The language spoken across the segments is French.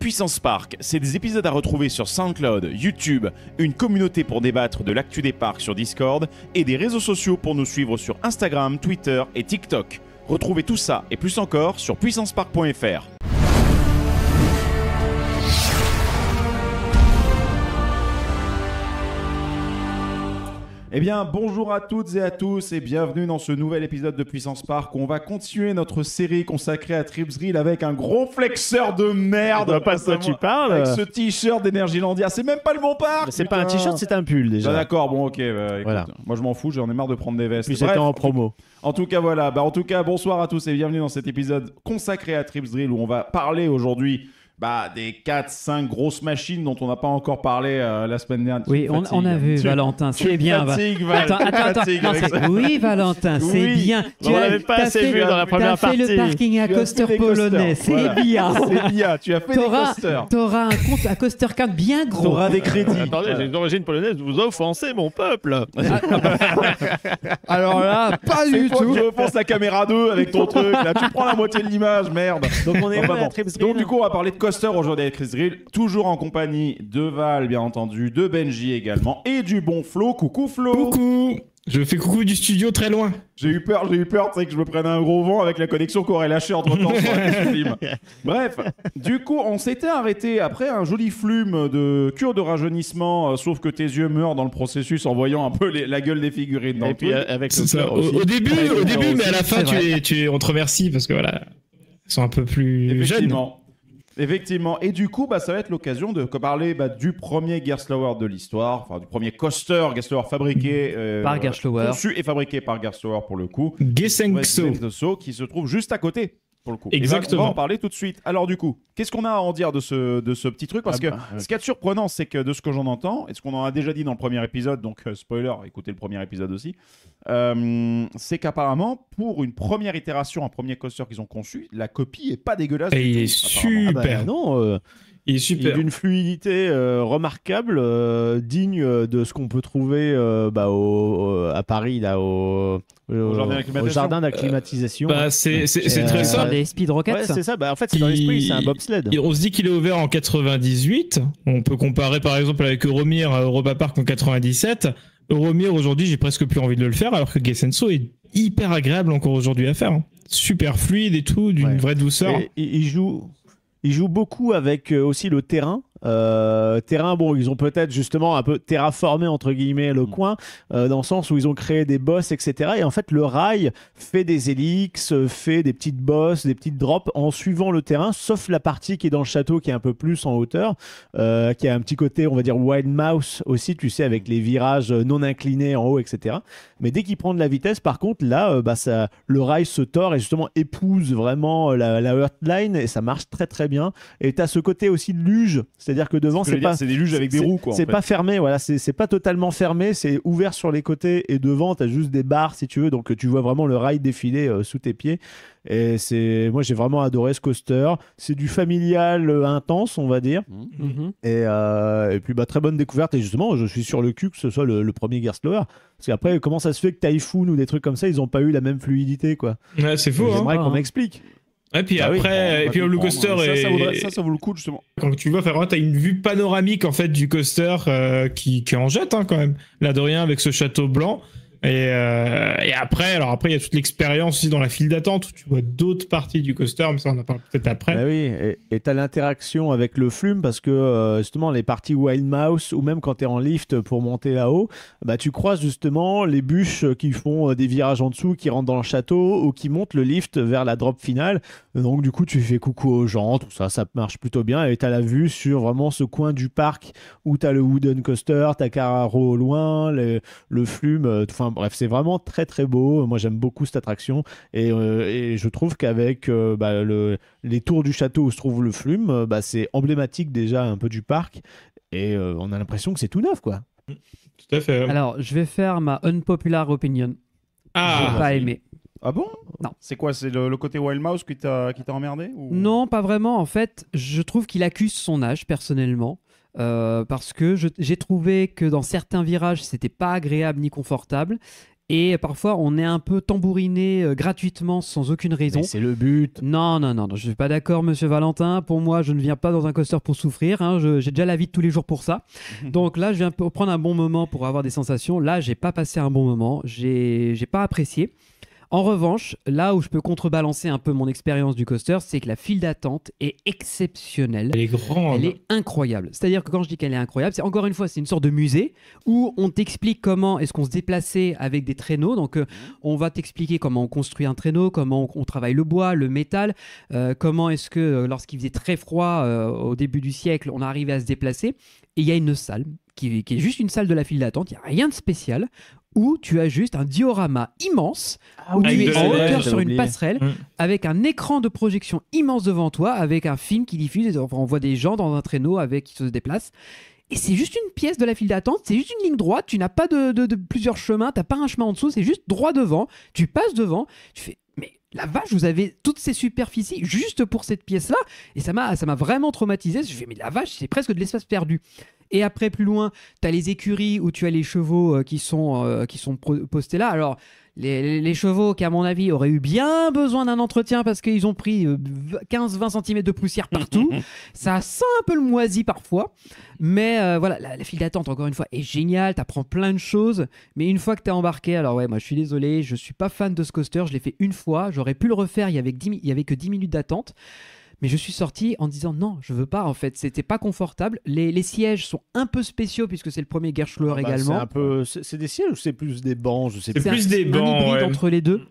Puissance Park, c'est des épisodes à retrouver sur SoundCloud, YouTube, une communauté pour débattre de l'actu des parcs sur Discord et des réseaux sociaux pour nous suivre sur Instagram, Twitter et TikTok. Retrouvez tout ça et plus encore sur puissancepark.fr. Eh bien, bonjour à toutes et à tous et bienvenue dans ce nouvel épisode de Puissance Park où on va continuer notre série consacrée à Tripsdrill avec un gros flexeur de merde. Pas ça tu parles. Avec ce t-shirt d'Energylandia. C'est même pas le bon parc. C'est pas un t-shirt, c'est un pull déjà. Bah d'accord, bon ok. Écoute, Voilà. Moi je m'en fous, j'en ai marre de prendre des vestes. Puis c'était en promo. En tout cas, voilà. Bonsoir à tous et bienvenue dans cet épisode consacré à Tripsdrill où on va parler aujourd'hui des 4-5 grosses machines dont on n'a pas encore parlé la semaine dernière. Oui, on a vu, Valentin, c'est bien. Attends. Non, oui, Valentin, c'est bien. On l'avait pas assez vu dans la première partie. Tu as fait le parking à coaster polonais, c'est bien. C'est bien, tu as fait des coasters. T'auras un compte à coaster card bien gros. T'auras des crédits. Attendez, j'ai une origine polonaise, vous offensez mon peuple. Alors là, pas du tout. Tu offenses la caméra 2 avec ton truc. Là, tu prends la moitié de l'image, merde. Donc on est Donc du coup, on va parler de coaster aujourd'hui avec Tripsdrill, toujours en compagnie de Val, bien entendu, de Benji également, et du bon Flo. Coucou Flo. Coucou. Je fais coucou du studio très loin. J'ai eu peur, tu sais, que je me prenne un gros vent avec la connexion qu'aurait lâché entre temps sur la film. Bref, du coup, on s'était arrêté après un joli flume de cure de rajeunissement, sauf que tes yeux meurent dans le processus en voyant un peu la gueule des figurines dans Et le puis truc. avec C'est ça. Au début, mais à la fin, on te remercie parce que voilà, ils sont un peu plus jeunes. Effectivement. Et du coup, ça va être l'occasion de parler du premier Gerstlauer de l'histoire, enfin du premier coaster Gerstlauer fabriqué par Gerstlauer, conçu et fabriqué par Gerstlauer pour le coup. Gerstlauer qui se trouve juste à côté. Pour le coup. Exactement. On va en parler tout de suite. Alors du coup, qu'est-ce qu'on a à en dire de ce petit truc? Parce que ce qui est surprenant, c'est que de ce que j'en entends, et ce qu'on en a déjà dit dans le premier épisode, donc spoiler, écoutez le premier épisode aussi, c'est qu'apparemment, pour une première itération, un premier coaster qu'ils ont conçu, la copie est pas dégueulasse. Et il est super. Il est super. Il est d'une fluidité remarquable, digne de ce qu'on peut trouver à Paris, là, au jardin d'acclimatisation. C'est très simple. Les speed rockets. Ouais, c'est ça. En fait, c'est dans l'esprit, c'est un bobsled. On se dit qu'il est ouvert en 98. On peut comparer par exemple avec Euromir à Europa Park en 97. Euromir aujourd'hui, j'ai presque plus envie de le faire, alors que Gesenso est hyper agréable encore aujourd'hui à faire. Super fluide et tout, d'une vraie douceur. Et il joue beaucoup avec aussi le terrain. Ils ont peut-être justement un peu terraformé entre guillemets le coin, dans le sens où ils ont créé des bosses, etc. Et en fait, le rail fait des hélix, fait des petites bosses, des petites drops en suivant le terrain, sauf la partie qui est dans le château, qui est un peu plus en hauteur, qui a un petit côté, on va dire, Wild Mouse aussi, tu sais, avec les virages non inclinés en haut, etc. Mais dès qu'il prend de la vitesse, par contre, là, le rail se tord et justement épouse vraiment la Earthline et ça marche très très bien. Et tu as ce côté aussi de luge, c'est-à-dire que devant, c'est des luges avec des roues, quoi. C'est pas fermé, voilà, c'est pas totalement fermé, c'est ouvert sur les côtés et devant, t'as juste des barres si tu veux, donc tu vois vraiment le rail défiler sous tes pieds. Et moi j'ai vraiment adoré ce coaster. C'est du familial intense, on va dire. Et puis très bonne découverte. Et justement, je suis sur le cul que ce soit le premier Gerstlauer. Parce qu'après, comment ça se fait que Typhoon ou des trucs comme ça, ils ont pas eu la même fluidité, quoi. Ouais, c'est fou. J'aimerais qu'on m'explique. Et puis après, le coaster ça vaut le coup justement. Quand tu vois, t'as une vue panoramique en fait du coaster qui en jette quand même. Là de rien avec ce château blanc. Et après, il y a toute l'expérience aussi dans la file d'attente où tu vois d'autres parties du coaster, mais ça on en parle peut-être après. Bah oui, et t'as l'interaction avec le flume parce que justement les parties Wild Mouse ou même quand t'es en lift pour monter là-haut, tu croises justement les bûches qui font des virages en dessous, qui rentrent dans le château ou qui montent le lift vers la drop finale. Donc du coup tu fais coucou aux gens, tout ça, ça marche plutôt bien et t'as la vue sur vraiment ce coin du parc où t'as le wooden coaster, t'as Carraro au loin, le flume, bref, c'est vraiment très très beau. Moi j'aime beaucoup cette attraction et je trouve qu'avec les tours du château où se trouve le flume, c'est emblématique déjà un peu du parc et on a l'impression que c'est tout neuf, quoi. Tout à fait. Alors je vais faire ma unpopular opinion. J'ai pas aimé. Ah bon? Non. C'est quoi? C'est le côté Wild Mouse qui t'a emmerdé ou... Non, pas vraiment. En fait, je trouve qu'il accuse son âge, personnellement. Parce que j'ai trouvé que dans certains virages, c'était pas agréable ni confortable. Et parfois, on est un peu tambouriné gratuitement sans aucune raison. Mais c'est le but. Non, je suis pas d'accord, monsieur Valentin. Pour moi, je ne viens pas dans un coaster pour souffrir. Hein. J'ai déjà la vie de tous les jours pour ça. Donc là, je viens pour prendre un bon moment pour avoir des sensations. Là, j'ai pas passé un bon moment. J'ai pas apprécié. En revanche, là où je peux contrebalancer un peu mon expérience du coaster, c'est que la file d'attente est exceptionnelle. Elle est grande. Elle est incroyable. C'est-à-dire que quand je dis qu'elle est incroyable, c'est encore une fois, c'est une sorte de musée où on t'explique comment est-ce qu'on se déplaçait avec des traîneaux. Donc, on va t'expliquer comment on construit un traîneau, comment on travaille le bois, le métal, comment est-ce que lorsqu'il faisait très froid au début du siècle, on arrivait à se déplacer. Et il y a une salle qui est juste une salle de la file d'attente, il n'y a rien de spécial, où tu as juste un diorama immense, où tu es en hauteur sur une passerelle, avec un écran de projection immense devant toi, avec un film qui diffuse, on voit des gens dans un traîneau qui se déplacent. Et c'est juste une pièce de la file d'attente, c'est juste une ligne droite, tu n'as pas de plusieurs chemins, tu n'as pas un chemin en dessous, c'est juste droit devant, tu passes devant, tu fais... Mais la vache, vous avez toutes ces superficies juste pour cette pièce-là. Et ça m'a vraiment traumatisé. Je fais, mais la vache, c'est presque de l'espace perdu. Et après, plus loin, tu as les écuries où tu as les chevaux qui sont postés là. Alors, les chevaux qui, à mon avis, auraient eu bien besoin d'un entretien parce qu'ils ont pris 15-20 cm de poussière partout. Ça sent un peu le moisi parfois. Mais voilà, la file d'attente, encore une fois, est géniale. Tu apprends plein de choses. Mais une fois que tu es embarqué, alors ouais, moi, je suis désolé, je suis pas fan de ce coaster. Je l'ai fait une fois. J'aurais pu le refaire. Il y avait que 10 minutes d'attente. Mais je suis sorti en disant non, je veux pas en fait, c'était pas confortable. Les sièges sont un peu spéciaux puisque c'est le premier Gerstlauer également. C'est des sièges ou c'est plus des bancs, je sais C'est plus des bancs, un hybride ouais. entre les deux.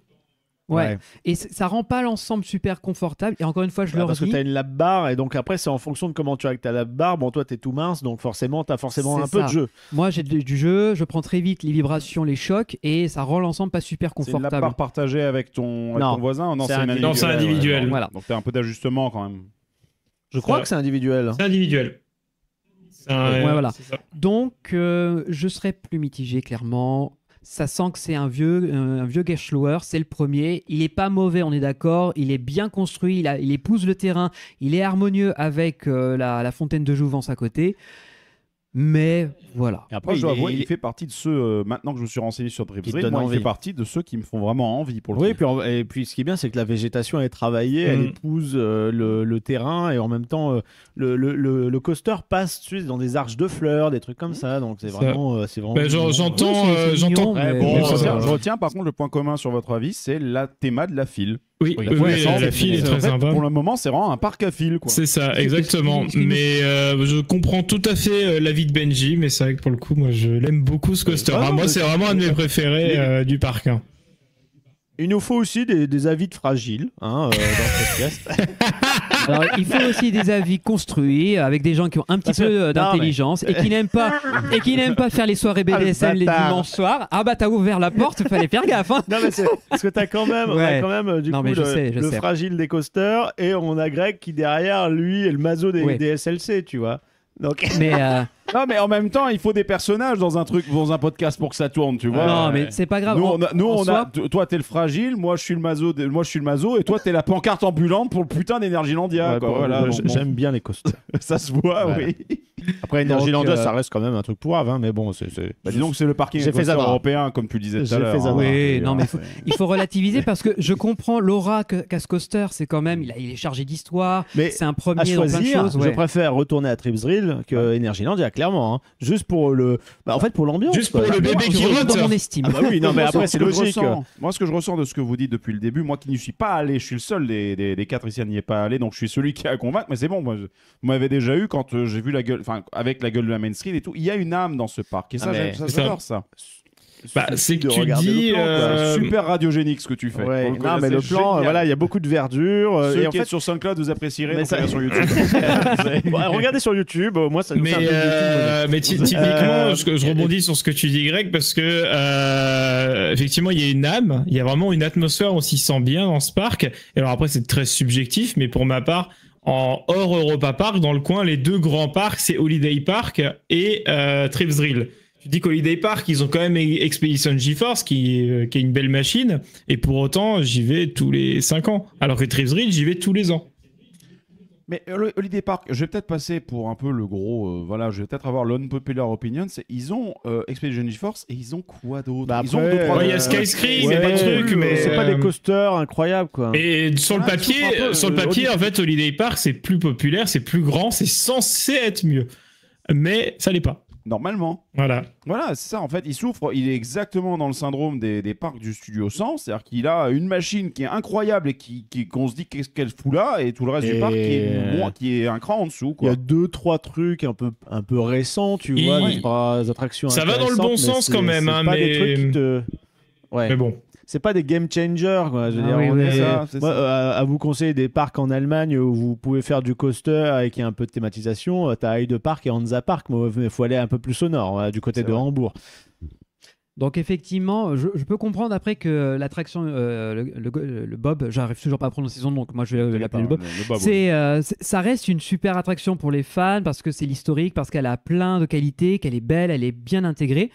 Ouais. Et ça rend pas l'ensemble super confortable. Et encore une fois, je le redis. Parce que tu as une lap bar et donc après, c'est en fonction de comment tu as avec ta lap bar. Bon, toi, tu es tout mince, donc forcément, tu as forcément un peu de jeu. Moi, j'ai du jeu, je prends très vite les vibrations, les chocs et ça rend l'ensemble pas super confortable. C'est une lap bar partagée avec ton voisin? Non, c'est individuel. Voilà. Donc tu as un peu d'ajustement quand même. Je crois que c'est individuel. C'est individuel. Voilà. Donc, je serais plus mitigé, clairement. Ça sent que c'est un vieux Gerstlauer, c'est le premier. Il est pas mauvais, on est d'accord. Il est bien construit, il épouse le terrain. Il est harmonieux avec la fontaine de Jouvence à côté. Mais voilà. Et après, je dois avouer, il fait partie de ceux, maintenant que je me suis renseigné sur Tripsdrill, il fait partie de ceux qui me font vraiment envie pour le coup. Et puis ce qui est bien, c'est que la végétation est travaillée, elle épouse le terrain et en même temps, le coaster passe dans des arches de fleurs, des trucs comme ça. Donc c'est vraiment. J'entends. Je retiens par contre le point commun sur votre avis, c'est la théma de la file. Oui, la file est très sympa. Pour le moment, c'est vraiment un parc à file. C'est ça, exactement. Mais je comprends tout à fait l'avis de Benji, mais c'est vrai que pour le coup, moi, je l'aime beaucoup ce coaster. Moi, c'est vraiment un de mes préférés du parc. Il nous faut aussi des avis de fragiles dans ce podcast. Alors, il faut aussi des avis construits avec des gens qui ont un petit peu d'intelligence et qui n'aiment pas faire les soirées BDSM les dimanches soirs. Ah bah t'as ouvert la porte, il fallait faire gaffe. Non mais c'est parce que t'as quand même, le fragile des coasters et on a Greg qui derrière lui est le maso des SLC, tu vois. Donc... Non, mais en même temps, il faut des personnages dans un podcast pour que ça tourne, tu vois. Non, mais c'est pas grave. Toi, t'es le fragile, moi, je suis le maso, et toi, t'es la pancarte ambulante pour le putain d'Energylandia. J'aime bien les coasters. Ça se voit, oui. Après, Energylandia, ça reste quand même un truc pourrave, hein, mais bon, disons que c'est le parking européen, comme tu le disais tout à l'heure. Oui, non, mais il faut relativiser parce que je comprends l'aura qu'a ce coaster. C'est quand même, il est chargé d'histoire. C'est un premier dans plein de choses. Je préfère retourner à Tripsdrill que Energylandia, clairement, hein. Juste pour pour l'ambiance. Juste pour le bébé qui rote. Dans mon estime. Ah bah oui, non, mais après, c'est logique. Moi, ce que je ressens de ce que vous dites depuis le début, moi qui n'y suis pas allé, je suis le seul des quatre ici à n'y pas allé, donc je suis celui qui a à convaincre, mais c'est bon, moi, vous m'avez déjà eu quand j'ai vu la gueule, avec la gueule de la Main Street et tout, il y a une âme dans ce parc, et ça, j'adore ça. C'est que tu dis super radiogénique ce que tu fais. Ouais. Non, mais le plan, il y a beaucoup de verdure. Ceux qui sont sur SoundCloud, vous apprécierez. Donc sur YouTube. Regardez sur YouTube. Moi, ça. Mais typiquement, je rebondis sur ce que tu dis, Greg, parce que effectivement, il y a une âme, il y a vraiment une atmosphère. On s'y sent bien dans ce parc. Et alors après, c'est très subjectif, mais pour ma part. En hors Europa Park, dans le coin, les deux grands parcs, c'est Holiday Park et Tripsdrill. Tu dis qu'Holiday Park, ils ont quand même Expedition GeForce, qui est une belle machine, et pour autant, j'y vais tous les 5 ans. Alors que Tripsdrill, j'y vais tous les ans. Mais Holiday Park, je vais peut-être passer pour un peu le gros. Voilà, je vais peut-être avoir l'unpopular opinion. Ils ont Expedition GeForce et ils ont quoi d'autre? Bah Ils ont après, 2-3 il y a Skyscream, ouais, il y a des trucs, mais c'est pas des coasters incroyables, quoi. Et sur le Ah, ils souffrent un peu, sur le papier, Holiday- en fait, Holiday Park, c'est plus populaire, c'est plus grand, c'est censé être mieux. Mais ça l'est pas. Normalement. Voilà. Voilà, c'est ça. En fait, il souffre. Il est exactement dans le syndrome des parcs du Studio 100. C'est-à-dire qu'il a une machine qui est incroyable et qu'on se dit qu'est-ce qu'elle fout là, et tout le reste du parc qui est un cran en dessous. Il y Quoi. a 2-3 trucs un peu récents, tu vois, Ouais. 2-3 attractions. Ça va dans le bon intéressantes, sens mais quand même, c'est hein, pas des mais- trucs qui te. Ouais. Mais bon. C'est pas des game changers, quoi. Je veux dire, oui, on oui, est- c'est Moi, ça. à vous conseiller des parcs en Allemagne où vous pouvez faire du coaster et qu'il y a un peu de thématisation. T'as Heide Park et Hansa Park, mais il faut aller un peu plus au nord, du côté C'est de vrai. Hambourg. Donc effectivement, je peux comprendre après que l'attraction, le Bob, j'arrive toujours pas à prononcer son nom, donc moi je vais l'appeler le Bob. Ça reste une super attraction pour les fans parce que c'est l'historique, parce qu'elle a plein de qualités, qu'elle est belle, elle est bien intégrée.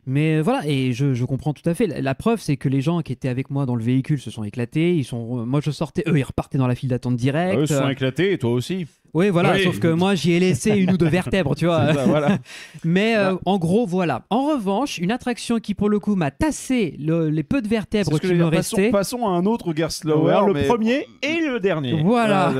Mais voilà, et je comprends tout à fait. La preuve, c'est que les gens qui étaient avec moi dans le véhicule se sont éclatés. Moi, je sortais, eux, ils repartaient dans la file d'attente direct. Eux se sont éclatés et toi aussi. Oui, voilà, Oui. sauf que moi, j'y ai laissé une ou deux vertèbres, tu vois. C'est ça, voilà. Mais Bah. en gros, voilà. En revanche, une attraction qui, pour le coup, m'a tassé les peu de C'est vertèbres ce que qui je veux me dire. restaient. Passons à un autre Gerstlauer. le mais- premier et le dernier. Voilà.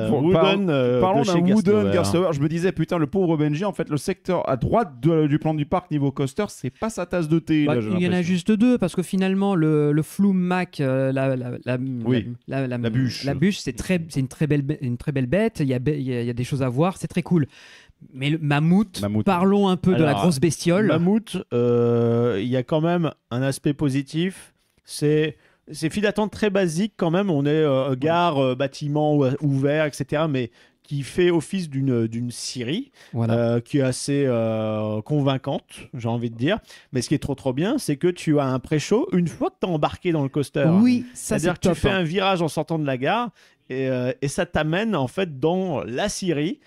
Parlons Parlons d'un Wooden Gerstlauer. Je me disais, putain, le pauvre Benji, en fait, le secteur à droite du plan du parc niveau coaster, c'est pas sa tasse de thé. Bah, là, j'ai il y en a l'impression. juste deux, parce que finalement, le Flume Mac, la bûche. la bûche, c'est une très belle bête. Il y a des choses à voir, c'est très cool. Mais le mammouth, parlons un peu de la Alors, grosse bestiole. Mammouth, il y a quand même un aspect positif. C'est file d'attente très basique quand même. On est gare, bâtiment ouvert, etc. Mais qui fait office d'une scierie Voilà. qui est assez convaincante, j'ai envie de dire. Mais ce qui est trop bien, c'est que tu as un pré-show une fois que tu es embarqué dans le coaster. Oui, ça c'est C'est-à-dire que tu top. fais un virage en sortant de la gare et ça t'amène en fait dans la scierie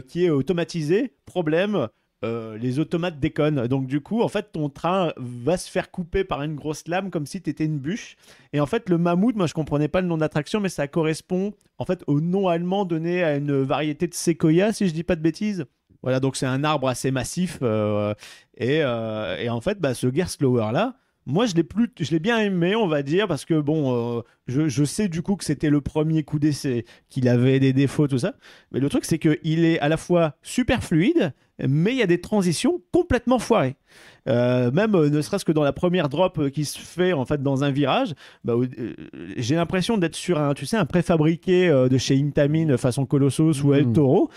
qui est automatisée. Problème, les automates déconnent. Donc du coup, en fait, ton train va se faire couper par une grosse lame comme si tu étais une bûche. Et en fait, le mammouth, moi je comprenais pas le nom d'attraction, mais ça correspond en fait au nom allemand donné à une variété de séquoia, si je dis pas de bêtises. Voilà, donc c'est un arbre assez massif. Et en fait, ce Gerstlauer là, moi, je l'ai bien aimé, on va dire, parce que bon, je sais du coup que c'était le premier coup d'essai, qu'il avait des défauts, tout ça. Mais le truc, c'est qu'il est à la fois super fluide, mais il y a des transitions complètement foirées. Même ne serait-ce que dans la première drop qui se fait en fait dans un virage, j'ai l'impression d'être sur un préfabriqué de chez Intamin façon Colossus ou El Toro,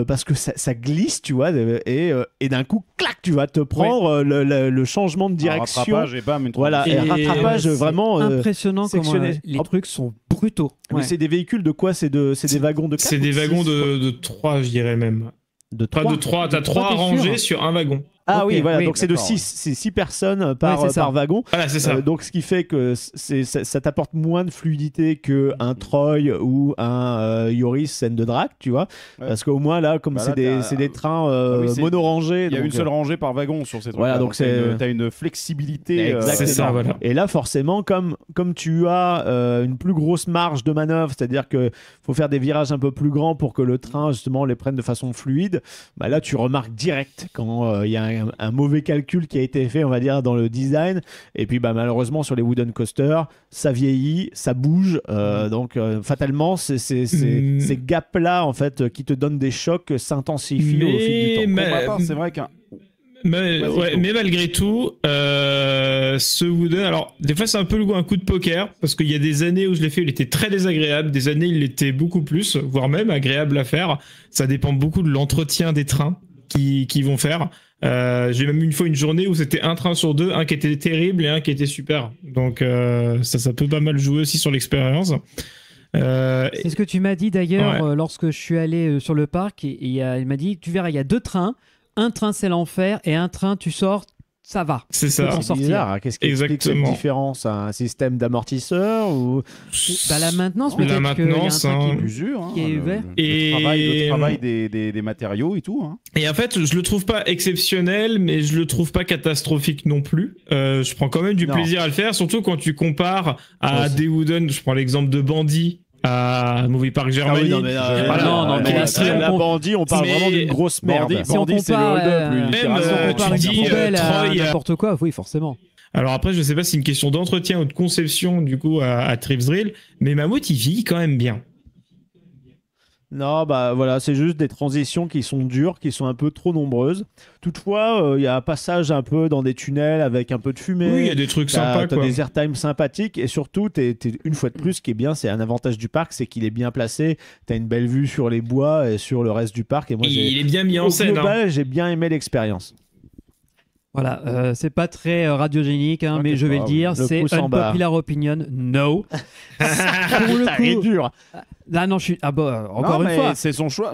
parce que ça glisse, tu vois, et d'un coup, clac, tu vas te prendre le changement de direction. Un rattrapage et bam, une Voilà, et Et rattrapage c'est vraiment impressionnant comment sectionné. les trucs sont brutaux. Mais Ouais. c'est des véhicules de quoi? C'est des wagons de 4 C'est des wagons de 3, je dirais même. de Pas 3. de 3, t'as De 3 trois, t'es rangés sûr sur un wagon. Ah Ok, oui, voilà, oui, donc c'est de d'accord, 6, c'est 6 personnes par, Ouais, c'est ça. par wagon. Voilà, c'est ça. Donc ce qui fait que ça t'apporte moins de fluidité qu'un Troy ou un Yoris scène de Drac, tu vois. Ouais. Parce qu'au moins là, comme Bah là, c'est des trains oui, c'est- monorangés. Il y a donc, une seule rangée par wagon sur ces trucs. Voilà, donc t'as une flexibilité. Exactement. C'est ça, voilà. Et là, forcément, comme tu as une plus grosse marge de manœuvre, c'est-à-dire qu'il faut faire des virages un peu plus grands pour que le train, justement, les prenne de façon fluide, là, tu remarques direct quand il y a un mauvais calcul qui a été fait, on va dire, dans le design. Et puis, malheureusement, sur les wooden coasters, ça vieillit, ça bouge. Donc, fatalement, ces gaps-là, en fait, qui te donnent des chocs, s'intensifient au fil du temps. Pour ma part, c'est vrai qu'un. Mais, Vas-y, ouais, Flo. mais malgré tout, ce Wooden, alors des fois c'est un peu un coup de poker, parce qu'il y a des années où je l'ai fait, il était très désagréable, des années il l'était beaucoup plus, voire même agréable à faire. Ça dépend beaucoup de l'entretien des trains qui vont faire. J'ai même une fois une journée où c'était un train sur deux, un qui était terrible et un qui était super. Donc ça peut pas mal jouer aussi sur l'expérience. C'est ce que tu m'as dit d'ailleurs Ouais. lorsque je suis allé sur le parc et il m'a dit tu verras il y a deux trains, un train c'est l'enfer et un train tu sors ça va. C'est Tu peux ça. t'en C'est sortir. bizarre, hein. Qu'est-ce qui explique cette Exactement. différence? Un système d'amortisseur ou... La maintenance La peut-être qu'il y a un maintenance, train hein. qui L'usure, hein, qui est vert. le travail des matériaux et tout. Hein. Et en fait, je le trouve pas exceptionnel, mais je le trouve pas catastrophique non plus. Je prends quand même du Non. plaisir à le faire, surtout quand tu compares Moi à aussi. des Wooden. Je prends l'exemple de Bandit à Movie Park Germany. oui, non, mais Voilà. non, mais la Bandit, on parle Mais- vraiment d'une grosse merde. Bandit, Si on Bandit, c'est le compare, hold-up, lui, Même, littéralement. Si on compare tu une dis, poubelle à Troy, n'importe quoi, oui, forcément. Alors après, je sais pas si c'est une question d'entretien ou de conception du coup à Trips Drill, mais Mammouth il vit quand même bien. Non, bah voilà, c'est juste des transitions qui sont dures, qui sont un peu trop nombreuses. Toutefois, il y a un passage un peu dans des tunnels avec un peu de fumée. Oui, il y a des trucs sympas T'as quoi. des airtime sympathiques et surtout, une fois de plus, ce qui est bien, c'est un avantage du parc, c'est qu'il est bien placé. T'as une belle vue sur les bois et sur le reste du parc. Et moi, Il est bien mis en au scène. Hein. global, j'ai bien aimé l'expérience. Voilà, c'est pas très radiogénique, hein, mais je vais le dire, le c'est pouce en bas. unpopular opinion, no. Pour le T'as coup, dur. ah non, je suis, ah bah, encore Non, une mais fois, c'est son choix.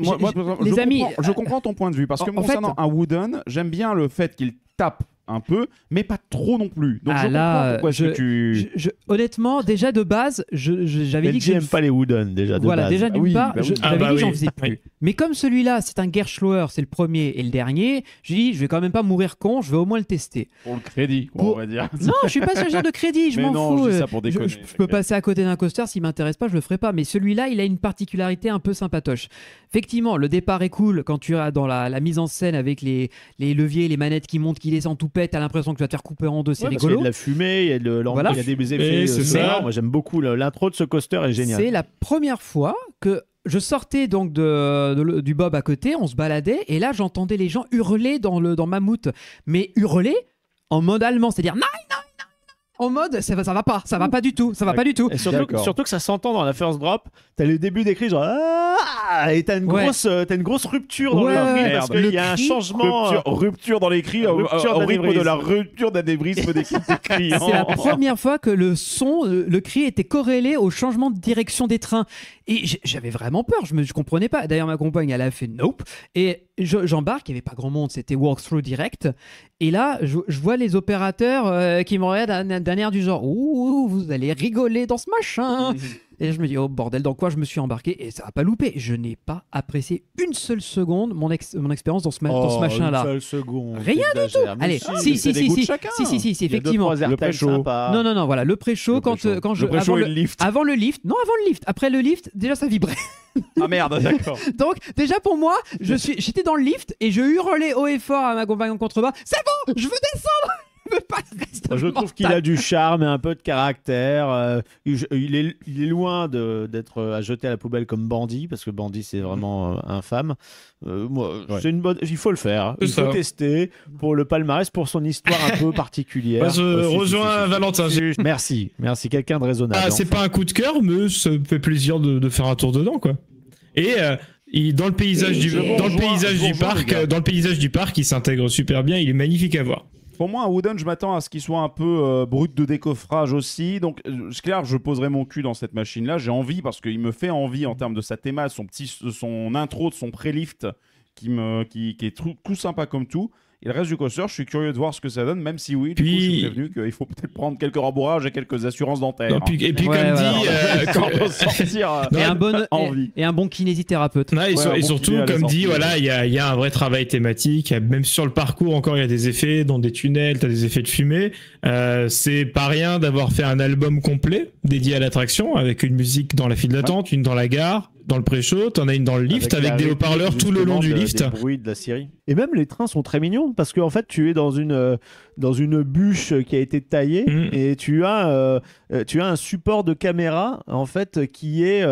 Les amis, je comprends ton point de vue parce que en concernant fait- un Wooden, j'aime bien le fait qu'il tape un peu, mais pas trop non plus. Donc Ah, je là, comprends pourquoi est-ce que tu. honnêtement, déjà de base, j'avais dit que j'aime pas les Wooden déjà. De voilà, base. déjà Ah d'une oui, part, bah oui. j'avais Ah bah dit que j'en oui. faisais plus. Oui. Mais comme celui-là, c'est un Gerschloer, c'est le premier et le dernier, j'ai dit, je vais quand même pas mourir con, je vais au moins le tester. Pour le crédit, quoi, Pour- on va dire. Non, je suis pas ce genre de crédit, je Mais m'en non, fous. je dis ça pour déconner, Je peux t'inquiète. passer à côté d'un coaster, s'il m'intéresse pas, je le ferai pas. Mais celui-là, il a une particularité un peu sympatoche. Effectivement, le départ est cool quand tu as dans la mise en scène avec les leviers, les manettes qui montent, qui descendent tout pète, t'as l'impression que tu vas te faire couper en deux, c'est Ouais, parce qu'il y a rigolo. de la fumée, il y a, Voilà. il y a des effets c'est sonores. ça. Moi, j'aime beaucoup l'intro de ce coaster est génial. C'est la première fois que je sortais donc du Bob à côté, on se baladait, et là j'entendais les gens hurler dans Mammouth, mais hurler en mode allemand, c'est-à-dire nein, nein, nein, en mode ça va pas du tout, ça va pas du tout. Et surtout D'accord. que ça s'entend dans la first drop. T'as le début des cris genre et t'as une Ouais. grosse rupture dans Ouais, le cri ouais, parce merde. qu'il Le y a un cri, changement. Rupture dans les cris, Rupture au rythme d'anévrisme. de la rupture d'anévrisme des clients. C'est la première fois que le son, le cri était corrélé au changement de direction des trains. Et j'avais vraiment peur, je comprenais pas. D'ailleurs, ma compagne, elle a fait nope. Et j'embarque, il n'y avait pas grand monde, c'était walkthrough direct. Et là, je vois les opérateurs qui me regardent d'un air du genre ouh, vous allez rigoler dans ce machin. Et je me dis, oh bordel, dans quoi je me suis embarqué? Et ça n'a pas loupé. Je n'ai pas apprécié une seule seconde mon expérience dans ce machin-là. Une seule seconde. Rien du tout. Allez, si, effectivement. Le pré-show. Non, voilà, le pré-show, quand je. Le pré-show et le lift. Avant le lift, non, avant le lift. Après le lift, déjà ça vibrait. Ah merde, d'accord. Donc, déjà pour moi, j'étais dans le lift et je hurlais haut et fort à ma compagne en contrebas. C'est bon, je veux descendre. Je veux pas rester Je trouve qu'il a du charme et un peu de caractère. Il est loin d'être à jeter à la poubelle comme Bandit, parce que Bandit, c'est vraiment infâme. C'est une bonne... Il faut le faire. Il faut tester pour le palmarès, pour son histoire un peu particulière. Je rejoins Valentin. Merci. Quelqu'un de raisonnable. Ah, c'est pas un coup de cœur, mais ça me fait plaisir de faire un tour dedans, quoi. Et dans le paysage du paysage du parc, il s'intègre super bien. Il est magnifique à voir. Pour moi, un Wooden, je m'attends à ce qu'il soit un peu brut de décoffrage aussi. Donc, c'est clair, je poserai mon cul dans cette machine-là. J'ai envie parce qu'il me fait envie en termes de sa théma, son intro, de son pré-lift qui est tout sympa comme tout. Et le reste du coaster, je suis curieux de voir ce que ça donne, même si oui, du coup, je suis prévenu qu'il faut peut-être prendre quelques rembourrages et quelques assurances dentaires. Non, et puis Ouais, comme voilà. dit, Quand on sortir Et un bon kinésithérapeute. et bon surtout, kiné à la comme dit, sortie, voilà, il y a un vrai travail thématique. Même sur le parcours, encore, il y a des effets. Dans des tunnels, tu as des effets de fumée. C'est pas rien d'avoir fait un album complet dédié à l'attraction, avec une musique dans la file d'attente, une dans la gare, dans le pré-show, t'en as une dans le lift, avec des haut-parleurs tout le long du lift. Des bruits de la Syrie. Et même les trains sont très mignons, parce qu'en fait, tu es dans une bûche qui a été taillée, et tu as un support de caméra, en fait, qui est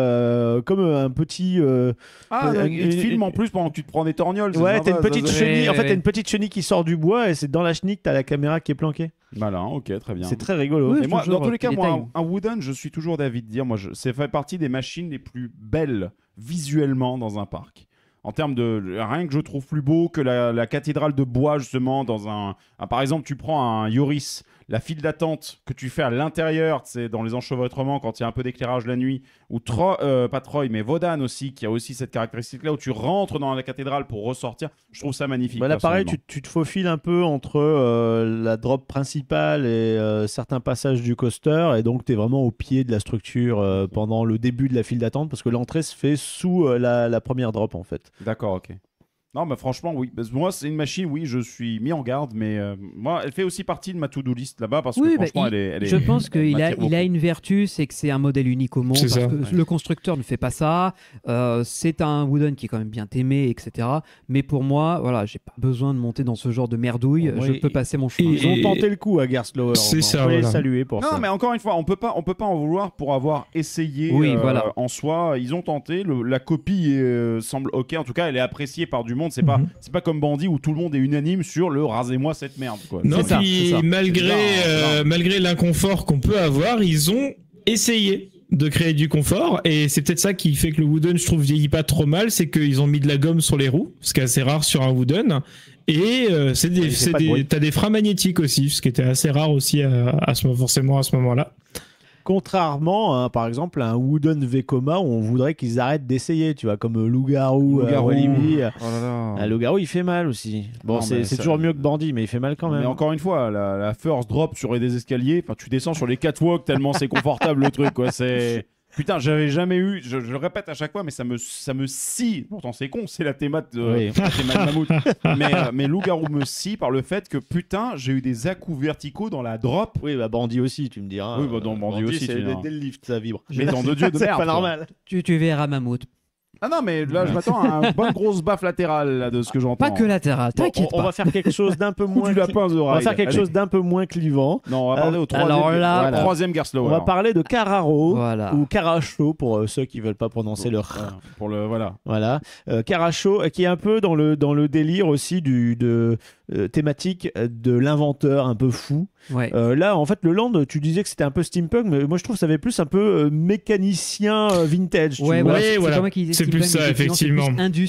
comme un petit... il te filme en plus pendant que tu te prends des torgnoles. Ouais, t'as une petite chenille. En fait, Ouais. t'as une petite chenille qui sort du bois, et c'est dans la chenille que t'as la caméra qui est planquée. Malin, ok, très bien. C'est très rigolo. Oui, Et moi, toujours, dans tous les cas, petit moi, détail. un Wooden, je suis toujours d'avis de dire, ça fait partie des machines les plus belles visuellement dans un parc. En termes de rien que je trouve plus beau que la cathédrale de bois justement par exemple, tu prends un Yoris, la file d'attente que tu fais à l'intérieur, c'est dans les enchevêtrements quand il y a un peu d'éclairage la nuit, ou pas Troy mais Vodan aussi qui a aussi cette caractéristique là où tu rentres dans la cathédrale pour ressortir. Je trouve ça magnifique. Là, pareil, personnellement. tu te faufiles un peu entre la drop principale et certains passages du coaster, et donc tu es vraiment au pied de la structure pendant le début de la file d'attente, parce que l'entrée se fait sous la première drop en fait. D'accord, ok. Non, mais franchement, oui. Parce que moi, c'est une machine, oui, je suis mis en garde, mais moi, elle fait aussi partie de ma to-do list là-bas parce que franchement, elle est. Je pense qu'il m'attire beaucoup. a une vertu, c'est que c'est un modèle unique au monde. C'est Parce ça. que le constructeur ne fait pas ça. C'est un Wooden qui est quand même bien aimé, etc. Mais pour moi, voilà, j'ai pas besoin de monter dans ce genre de merdouille. Bon, Je peux passer mon chemin. Ils ont tenté le coup à Gerstlauer. C'est ça, On peut les voilà. saluer pour ça. Non, mais encore une fois, on peut pas en vouloir pour avoir essayé Oui, voilà. en soi. Ils ont tenté. La copie semble ok. En tout cas, elle est appréciée par du monde. C'est pas comme Bandit où tout le monde est unanime sur le rasez-moi cette merde. Quoi. Non, C'est ça, puis c'est ça. malgré l'inconfort qu'on peut avoir, ils ont essayé de créer du confort, et c'est peut-être ça qui fait que le Wooden, je trouve, vieillit pas trop mal, c'est qu'ils ont mis de la gomme sur les roues, ce qui est assez rare sur un Wooden, et t'as des freins magnétiques aussi, ce qui était assez rare aussi forcément à ce moment-là. Contrairement, par exemple, à un Wooden Vekoma où on voudrait qu'ils arrêtent d'essayer, tu vois, comme Loup-Garou, Walibi. Oh là là. Un Loup-Garou, il fait mal aussi. Bon, Non, mais c'est ça- toujours mieux que Bandit, mais il fait mal quand même. Mais encore une fois, la first drop sur des escaliers, enfin, tu descends sur les catwalks tellement c'est confortable le truc, quoi. C'est. Putain, j'avais jamais eu, je le répète à chaque fois, mais ça me scie. Pourtant, c'est con, c'est la thémate de Mammouth. mais Loup-Garou me scie par le fait que, putain, j'ai eu des à-coups verticaux dans la drop. Oui, bah Bandit aussi, tu me diras. Oui, bah, dans Bandit aussi, c'est tu diras. dès le lift, ça vibre. Mais dans de Dieu de C'est merde. pas quoi. normal. Tu verras Mammouth. Ah non, mais là, je m'attends à une bonne grosse baffe latérale là, de ce que j'entends. Pas que latéral, Bon, t'inquiète on pas. va faire quelque chose d'un peu Coup moins. du lapin de On va Ride. faire quelque Allez. chose d'un peu moins clivant. Non, on va parler au alors là, voilà. troisième Gerstlauer. On va parler de Carraro Voilà. ou Caracho pour ceux qui veulent pas prononcer le R. Voilà, pour le voilà. Voilà. Caracho qui est un peu dans le délire aussi thématique de l'inventeur un peu fou. Ouais. Là, en fait, le land, tu disais que c'était un peu steampunk, mais moi je trouve que ça avait plus un peu mécanicien vintage. tu Ouais, vois. voilà, c'est voilà. pas moi qui disais C'est plus steampunk, ça, mais effectivement. C'est plus Indus.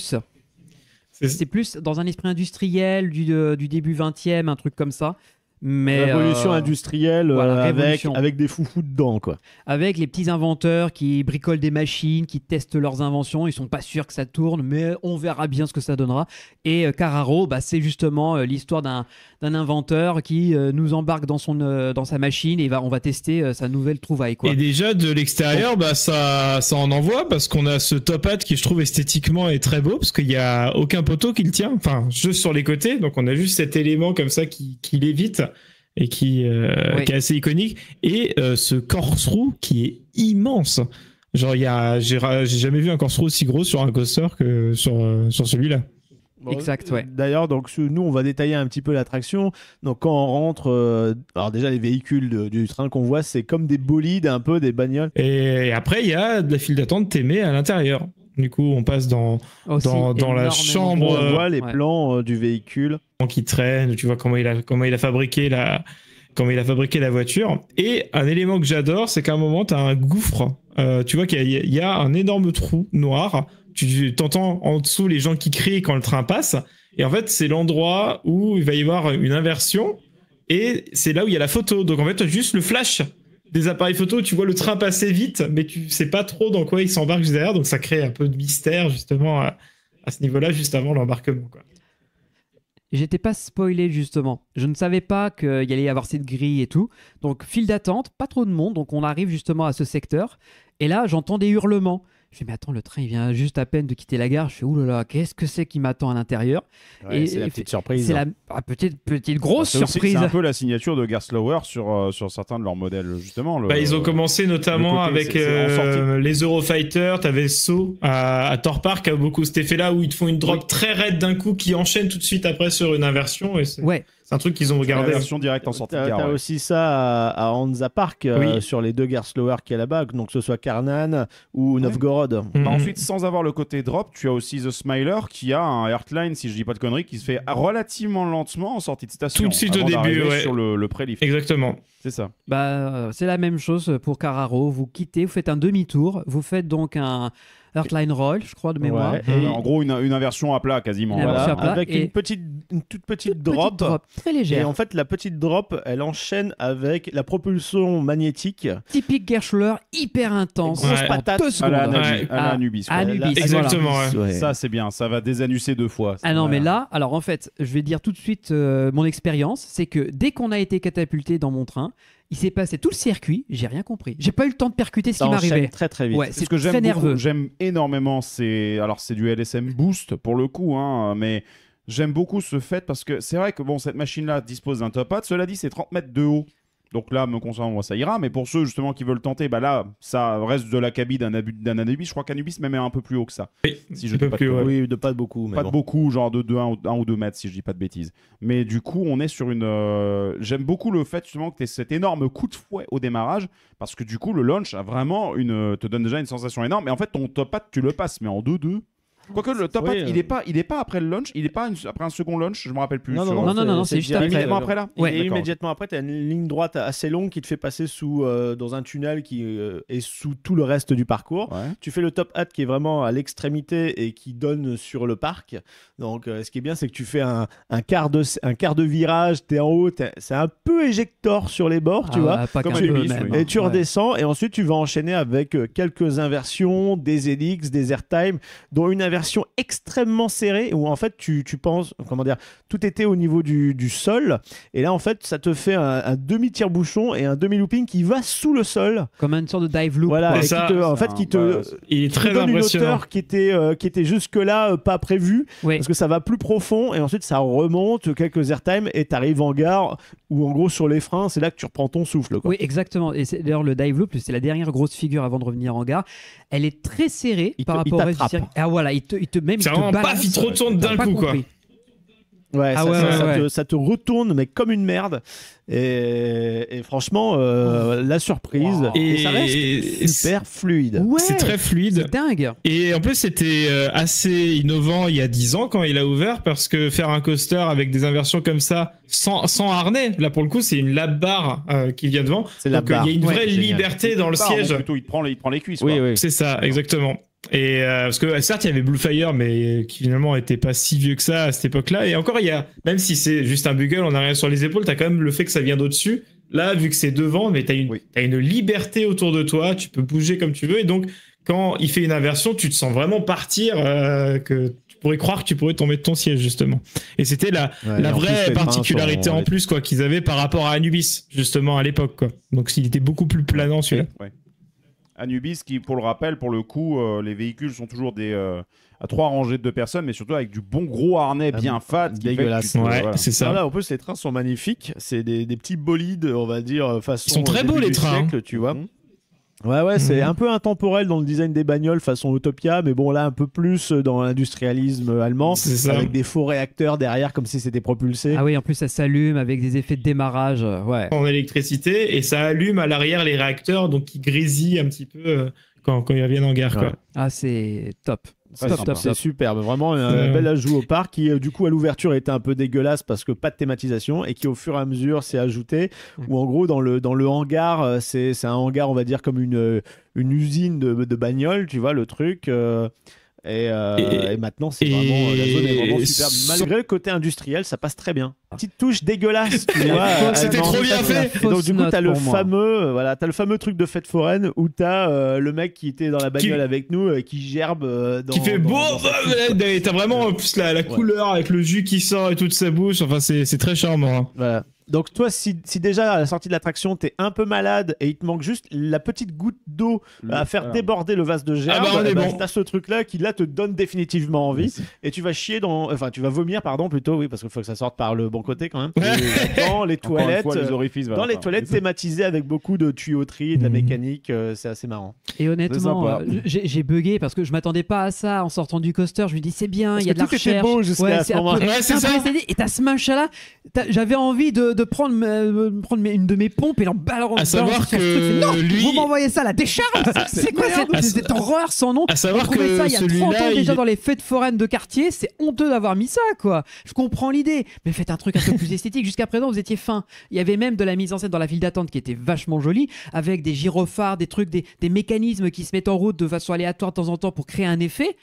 C'est- C'est plus dans un esprit industriel du début 20e, un truc comme ça. Mais Révolution industrielle voilà, révolution. avec des foufous dedans, quoi. avec les petits inventeurs qui bricolent des machines, qui testent leurs inventions, ils sont pas sûrs que ça tourne, mais on verra bien ce que ça donnera. Et Carraro, bah, c'est justement l'histoire d'un inventeur qui nous embarque dans sa machine et on va tester sa nouvelle trouvaille, quoi. Et déjà de l'extérieur, bah ça en envoie parce qu'on a ce top hat qui je trouve esthétiquement est très beau parce qu'il y a aucun poteau qui le tient, enfin juste sur les côtés, donc on a juste cet élément comme ça qui l'évite et qui est assez iconique, et ce corkscrew qui est immense. Genre j'ai jamais vu un corkscrew aussi gros sur un coaster que sur celui-là. Bon, Exact, ouais. D'ailleurs, donc nous, on va détailler un petit peu l'attraction. Donc, quand on rentre, alors déjà les véhicules du train qu'on voit, c'est comme des bolides, un peu des bagnoles. Et après, il y a de la file d'attente Témé à l'intérieur. Du coup, on passe dans la Énormément chambre, On voit les ouais. plans du véhicule. qui traîne. Tu vois comment il a fabriqué la voiture. Et un élément que j'adore, c'est qu'à un moment, tu as un gouffre. Tu vois qu'il y a un énorme trou noir. Tu t'entends en dessous les gens qui crient quand le train passe. Et en fait, c'est l'endroit où il va y avoir une inversion. Et c'est là où il y a la photo. Donc en fait, tu as juste le flash des appareils photo. Tu vois le train passer vite, mais tu sais pas trop dans quoi il s'embarque juste derrière. Donc ça crée un peu de mystère, justement, à ce niveau-là, juste avant l'embarquement, quoi. J'étais pas spoilé justement. Je ne savais pas qu'il y allait y avoir cette grille et tout. Donc file d'attente, pas trop de monde. Donc on arrive justement à ce secteur. Et là, j'entends des hurlements. Je fais mais attends, le train il vient juste à peine de quitter la gare. Je fais oulala, qu'est-ce que c'est qui m'attend à l'intérieur? Ouais, c'est la petite surprise. C'est la petite grosse surprise. C'est un peu la signature de Gerstlauer sur certains de leurs modèles justement. Ils ont commencé notamment le côté, avec c'est en sortie. les Eurofighter. T'avais So à Thor Park a beaucoup cet effet-là où ils te font une drop très raide d'un coup qui enchaîne tout de suite après sur une inversion. Et c'est un truc qu'ils ont La regardé. version directe en sortie de T'as gare. ouais. aussi ça à Hansa Park, Oui. sur les deux Gerstlauer qu'il y a là-bas, donc que ce soit Karnan ou Novgorod. Mhm. Bah, ensuite, sans avoir le côté drop, tu as aussi The Smiler qui a un Heartline, si je dis pas de conneries, qui se fait relativement lentement en sortie de station. Tout de suite au avant début, d'arriver ouais. sur le pré-lift. Exactement. C'est ça. C'est la même chose pour Carraro. Vous quittez, vous faites un demi-tour. Vous faites donc un Heartline Roll, je crois, de mémoire. Ouais. Et En gros, une inversion à plat quasiment. Une Voilà. inversion à plat. avec et- une toute petite Petite drop. très Et légère. en fait, la petite drop, elle enchaîne avec la propulsion magnétique. Typique Gerstlauer, hyper intense. Grosse Ouais. patate. 2 À secondes. la, Ouais. à la Anubis. quoi. Anubis. La- Exactement, ouais. Ça, c'est bien. Ça va désanusser 2 fois. Ah non, Voilà. mais là, alors en fait, je vais dire tout de suite mon expérience, c'est que dès qu'on a été catapulté dans mon train, Il s'est passé tout le circuit, j'ai rien compris. J'ai pas eu le temps de percuter ce Ça qui m'arrivait. enchaîne très très vite. Ouais, C'est c'est ce que très j'aime nerveux. beaucoup. J'aime énormément. C'est du LSM Boost pour le coup, hein, mais j'aime beaucoup ce fait parce que c'est vrai que bon, cette machine-là dispose d'un top hat. Cela dit, c'est 30 mètres de haut. Donc là, me concernant, moi, ça ira. Mais pour ceux justement qui veulent tenter, bah là, ça reste de l'acabit d'un Anubis. Je crois qu'Anubis même est un peu plus haut que ça. Oui, Si je un dis peu pas plus de haut. conneries. Oui, de pas beaucoup. Mais Pas bon. de beaucoup, genre de 1 ou 2 mètres, si je dis pas de bêtises. Mais du coup, on est sur une. J'aime beaucoup le fait justement que tu aies cet énorme coup de fouet au démarrage, parce que du coup, le launch a vraiment te donne déjà une sensation énorme. Et en fait, ton top hat, tu le passes, mais en 2-2. Quoique le top hat, il est pas après le launch, il est pas après un second launch, je me rappelle plus. Non, sur- non, c'est juste après. Immédiatement après là. Ouais. Et D'accord. immédiatement après, tu as une ligne droite assez longue qui te fait passer dans un tunnel qui est sous tout le reste du parcours. Ouais. Tu fais le top hat qui est vraiment à l'extrémité et qui donne sur le parc. Donc, ce qui est bien, c'est que tu fais un quart de virage, tu es en haut, c'est un peu éjector sur les bords, tu vois. Pas Comme qu'un un peu Ibis, même, oui. hein. Et tu Ouais. redescends et ensuite tu vas enchaîner avec quelques inversions, des helix, des airtime, dont une inversion extrêmement serrée où en fait tu penses, comment dire, tout était au niveau du sol et là en fait ça te fait un demi-tire-bouchon et un demi-looping qui va sous le sol. Comme une sorte de dive loop. Voilà, quoi. et C'est ça, qui te Il est te très donne une impressionnant. hauteur qui était jusque-là pas prévue Ouais. parce que ça va plus profond et ensuite ça remonte quelques airtime et tu arrives en gare où en gros sur les freins c'est là que tu reprends ton souffle, quoi. Oui, exactement. Et c'est d'ailleurs le dive loop, c'est la dernière grosse figure avant de revenir en gare. Elle est très serrée Il par te- il rapport au reste du t'attrape. circuit. Ah voilà, il te même C'est il te vraiment balance. paf, il te retourne T'as d'un pas coup, quoi. compris. Ouais, Ah ça, ouais, ça- ouais, ça ouais. ça te retourne, mais comme une merde. Et franchement, la surprise. Wow. Et ça reste Et super fluide. Ouais, c'est très fluide. c'est dingue. Et en plus, c'était assez innovant il y a 10 ans quand il a ouvert, parce que faire un coaster avec des inversions comme ça, sans harnais, là pour le coup, c'est une lap bar qui vient devant. C'est la Donc il y a une barre. vraie Ouais, génial. liberté dans le Pardon, siège. plutôt, il te prend les cuisses. Oui, quoi. oui. C'est ça, exactement. Et parce que certes, il y avait Blue Fire, mais qui finalement était pas si vieux que ça à cette époque-là. Et encore, il y a, même si c'est juste un bugle, on a rien sur les épaules, t'as quand même le fait que ça vient d'au-dessus. Là, vu que c'est devant, mais t'as une liberté autour de toi, tu peux bouger comme tu veux. Et donc, quand il fait une inversion, tu te sens vraiment partir, que tu pourrais croire que tu pourrais tomber de ton siège, justement. Et c'était la Ouais, et en plus, vraie les freins particularité sont- en plus, quoi, qu'ils avaient par rapport à Anubis, justement, à l'époque, quoi. Donc, il était beaucoup plus planant, celui-là. Ouais. Anubis, qui, pour le rappel, pour le coup, les véhicules sont toujours à 3 rangées de 2 personnes, mais surtout avec du bon gros harnais bien fat. qui fait que dégueulasse. tu te- Ouais, voilà. c'est ça. Voilà, en plus, les trains sont magnifiques. C'est des petits bolides, on va dire, façon. Ils sont très beaux, début les du trains, siècle, tu vois. Mhm. Ouais, c'est Mhm. un peu intemporel dans le design des bagnoles façon Utopia, mais bon, là, un peu plus dans l'industrialisme allemand, C'est ça. avec des faux réacteurs derrière, comme si c'était propulsé. Ah oui, en plus ça s'allume avec des effets de démarrage. Ouais. En électricité, et ça allume à l'arrière les réacteurs, donc ils grésillent un petit peu quand ils reviennent en gare, quoi. Ouais. Ah, c'est top. Très Top, sympa. top, C'est top. superbe, vraiment un C'est- bel ajout au parc qui du coup à l'ouverture était un peu dégueulasse parce que pas de thématisation et qui au fur et à mesure s'est ajouté où en gros dans le hangar c'est un hangar on va dire comme une usine de bagnoles, tu vois le truc et maintenant c'est vraiment la zone est vraiment superbe malgré le côté industriel, ça passe très bien. Petite touche dégueulasse, tu vois. C'était allemande. trop bien fait. Et donc du coup Fausse t'as note le pour moi. fameux t'as le fameux truc de fête foraine où t'as le mec qui était dans la bagnole avec nous qui gerbe dans, Qui fait dans- beau, dans sa couche, quoi. t'as vraiment en plus la couleur avec le jus qui sort et toute sa bouche, enfin c'est très charmant, hein. Voilà. Donc toi, si déjà à la sortie de l'attraction, t'es un peu malade et il te manque juste la petite goutte d'eau à faire Voilà. déborder le vase de gerbe, Ah bah, on est bon. t'as ce truc-là qui là te donne définitivement envie et tu vas tu vas vomir, pardon, plutôt, oui, parce qu'il faut que ça sorte par le bon côté quand même. Dans les Encore une toilettes, fois, les orifices, dans voilà. les toilettes thématisées avec beaucoup de tuyauterie, de la Mhm. mécanique, c'est assez marrant. Et honnêtement, sympa. j'ai bugué parce que je m'attendais pas à ça en sortant du coaster. Je me dis c'est bien, Parce il y a que de la tout était recherche. beau jusqu'à ce c'est un moment-là. peu- Ouais, c'est un peu ça. esthétique. Et t'as ce machin-là, j'avais envie de prendre une de mes pompes et l'en À savoir que non, lui- vous m'envoyez ça à la décharge. C'est quoi cette horreur sans nom? À savoir On trouvait que ça il y a 30 ans celui-là, déjà il- dans les fêtes foraines de quartier. C'est honteux d'avoir mis ça, quoi. Je comprends l'idée, mais faites un truc un peu plus esthétique. Jusqu'à présent, vous étiez fin. Il y avait même de la mise en scène dans la file d'attente qui était vachement jolie, avec des gyrophares, des trucs, des mécanismes qui se mettent en route de façon aléatoire de temps en temps pour créer un effet.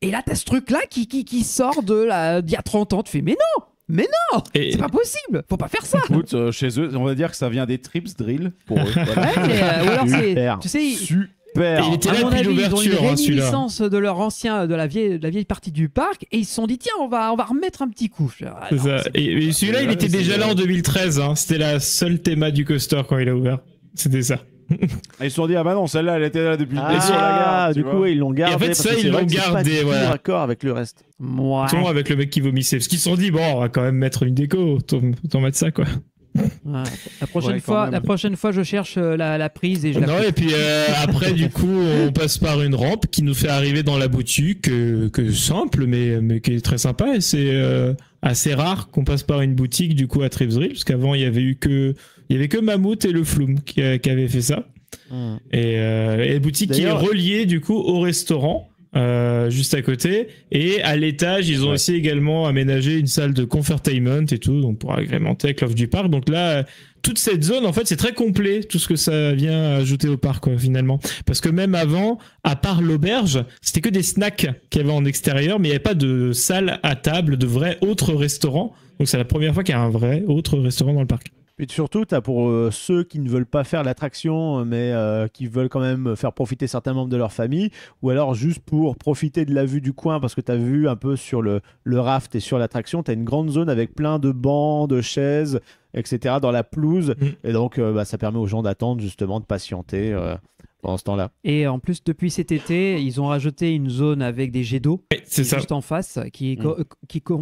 Et là, t'as ce truc-là qui sort d'il y a 30 ans. Tu fais, mais non, Et- c'est pas possible. Faut pas faire ça. Écoute, chez eux, on va dire que ça vient des trips drill pour eux. Voilà. Ouais, mais, ou alors c'est, Super. tu sais, super. Et il était À là mon depuis avis, ils ont l'ouverture, une hein, celui-là. réminiscence de leur ancien, de la vieille partie du parc, et ils se sont dit tiens, on va remettre un petit coup. Ah, C'est non, ça. c'est- Et celui-là, il était déjà là en 2013. Hein. C'était la seule théma du coaster quand il a ouvert. C'était ça. Ils se sont dit, ah bah non, celle-là, elle était là depuis le début sur la gare. Du tu coup, vois. ouais, ils l'ont gardé. Et en fait, parce ça, que c'est ils vrai l'ont que c'est pas gardé, du tout voilà. raccord avec le reste. Ouais. Ton avec le mec qui vomissait. Parce qu'ils se sont dit, bon, on va quand même mettre une déco. Autant mettre ça, quoi. Ouais. La prochaine Ouais, quand même. la prochaine fois, je cherche la prise et je la Non, coupe. et puis après, du coup, on passe par une rampe qui nous fait arriver dans la boutique, que simple, mais qui est très sympa. Et c'est assez rare qu'on passe par une boutique, du coup, à Tripsdrill, parce qu'avant, il y avait que Mammouth et le Flume qui avaient fait ça. Et boutique qui est D'ailleurs- reliée, du coup, au restaurant. Juste à côté, et à l'étage ils ont aussi également aménagé une salle de confertainment et tout, donc pour agrémenter avec l'offre du parc. Donc là, toute cette zone, en fait, c'est très complet, tout ce que ça vient ajouter au parc, quoi, finalement. Parce que même avant, à part l'auberge, c'était que des snacks qu'il y avait en extérieur, mais il n'y avait pas de salle à table, de vrai autre restaurant. Donc c'est la première fois qu'il y a un vrai autre restaurant dans le parc. Et surtout, tu as pour ceux qui ne veulent pas faire l'attraction, mais qui veulent quand même faire profiter certains membres de leur famille, ou alors juste pour profiter de la vue du coin, parce que tu as vu un peu sur le raft et sur l'attraction, tu as une grande zone avec plein de bancs, de chaises, etc. dans la pelouse. Et donc, ça permet aux gens d'attendre, justement, de patienter pendant ce temps-là. Et en plus, depuis cet été, ils ont rajouté une zone avec des jets d'eau Ouais, c'est ça. juste en face qui Aire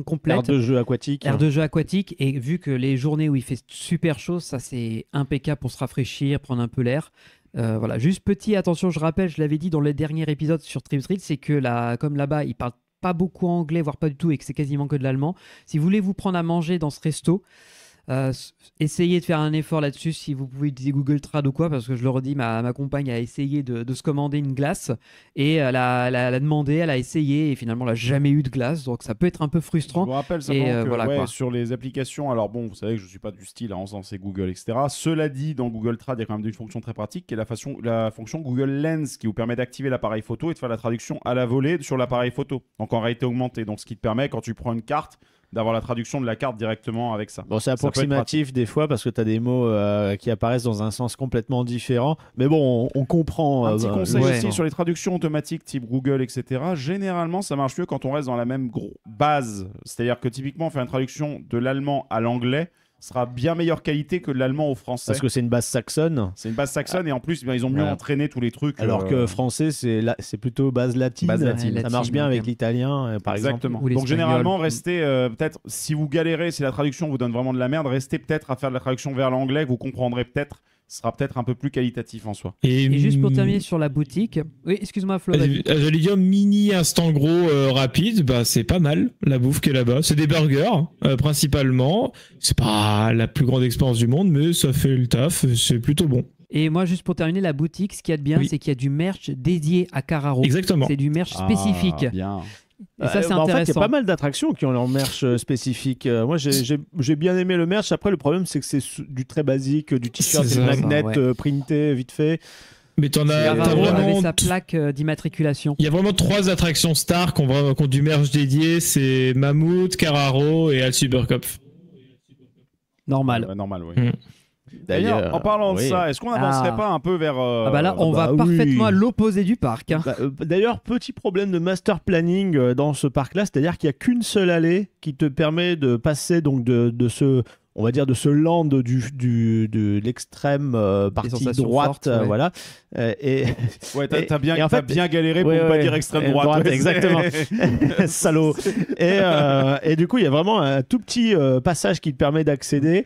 complète. de jeu aquatique. Aire de jeu aquatique, et vu que les journées où il fait super chaud, ça c'est impeccable pour se rafraîchir, prendre un peu l'air. Voilà, juste petit, attention, je rappelle, je l'avais dit dans le dernier épisode sur Tripsdrill, c'est que comme là-bas, ils parlent pas beaucoup anglais, voire pas du tout, et que c'est quasiment que de l'allemand. Si vous voulez vous prendre à manger dans ce resto, essayez de faire un effort là-dessus si vous pouvez utiliser Google Trad ou quoi, parce que je le redis, ma compagne a essayé de se commander une glace et elle a demandé, elle a essayé et finalement elle n'a jamais eu de glace, donc ça peut être un peu Je frustrant. vous rappelle simplement que voilà, quoi. sur les applications, alors bon, vous savez que je ne suis pas du style à encenser Google, etc. Cela dit, dans Google Trad, il y a quand même une fonction très pratique qui est la fonction Google Lens qui vous permet d'activer l'appareil photo et de faire la traduction à la volée sur l'appareil photo, donc en réalité augmentée. Donc ce qui te permet, quand tu prends une carte, d'avoir la traduction de la carte directement avec ça. Bon, c'est Ça peut être approximatif des fois parce que tu as des mots qui apparaissent dans un sens complètement différent. Mais bon, on comprend. Un petit conseil ouais. aussi sur les traductions automatiques type Google, etc. Généralement, ça marche mieux quand on reste dans la même base. C'est-à-dire que typiquement, faire une traduction de l'allemand à l'anglais sera bien meilleure qualité que de l'allemand au français. Parce que c'est une base saxonne. C'est une base saxonne et en plus, ils ont mieux Voilà. entraîné tous les trucs. Alors que français, c'est plutôt base latine. Base latine. Ça marche bien avec l'italien, par Exactement. Ou Donc l'espagnol. généralement, restez peut-être, si vous galérez, si la traduction vous donne vraiment de la merde, restez peut-être à faire de la traduction vers l'anglais, que vous comprendrez peut-être, ce sera peut-être un peu plus qualitatif en soi. Et juste pour terminer sur la boutique, oui, excuse-moi Flo, vas-y. J'allais dire mini instant gros rapide, bah c'est pas mal la bouffe qui est là-bas. C'est des burgers principalement. C'est pas la plus grande expérience du monde, mais ça fait le taf. C'est plutôt bon. Et moi, juste pour terminer, la boutique, ce qu'il y a de bien, Oui. c'est qu'il y a du merch dédié à Carraro. Exactement. C'est du merch spécifique. Ah, bien. Et ça, c'est en fait, il y a intéressant. pas mal d'attractions qui ont leur merch spécifique. Moi, j'ai bien aimé le merch. Après, le problème, c'est que c'est du très basique, du t-shirt C'est et de ça, magnet ouais. printé vite fait. Mais t'as Carraro avait vraiment. sa plaque d'immatriculation. Il y a vraiment 3 attractions stars qui ont du merch dédié. C'est Mammouth, Carraro et Al Supercopf. Normal. Normal, oui. Mm. D'ailleurs, en parlant oui. de ça, est-ce qu'on n'avancerait Ah. pas un peu vers... Ah bah là, on va oui. parfaitement à l'opposé du parc. Hein. D'ailleurs, petit problème de master planning dans ce parc-là, c'est-à-dire qu'il n'y a qu'une seule allée qui te permet de passer donc de ce, on va dire, de ce land de l'extrême partie sensations droite, fortes, ouais. voilà. Et Ouais, Et- t'as bien, et en t'as fait- bien galéré pour Ouais, ne pas ouais. dire extrême Et droite. Ouais, exactement. c'est- Salaud. Et du coup, il y a vraiment un tout petit passage qui te permet d'accéder.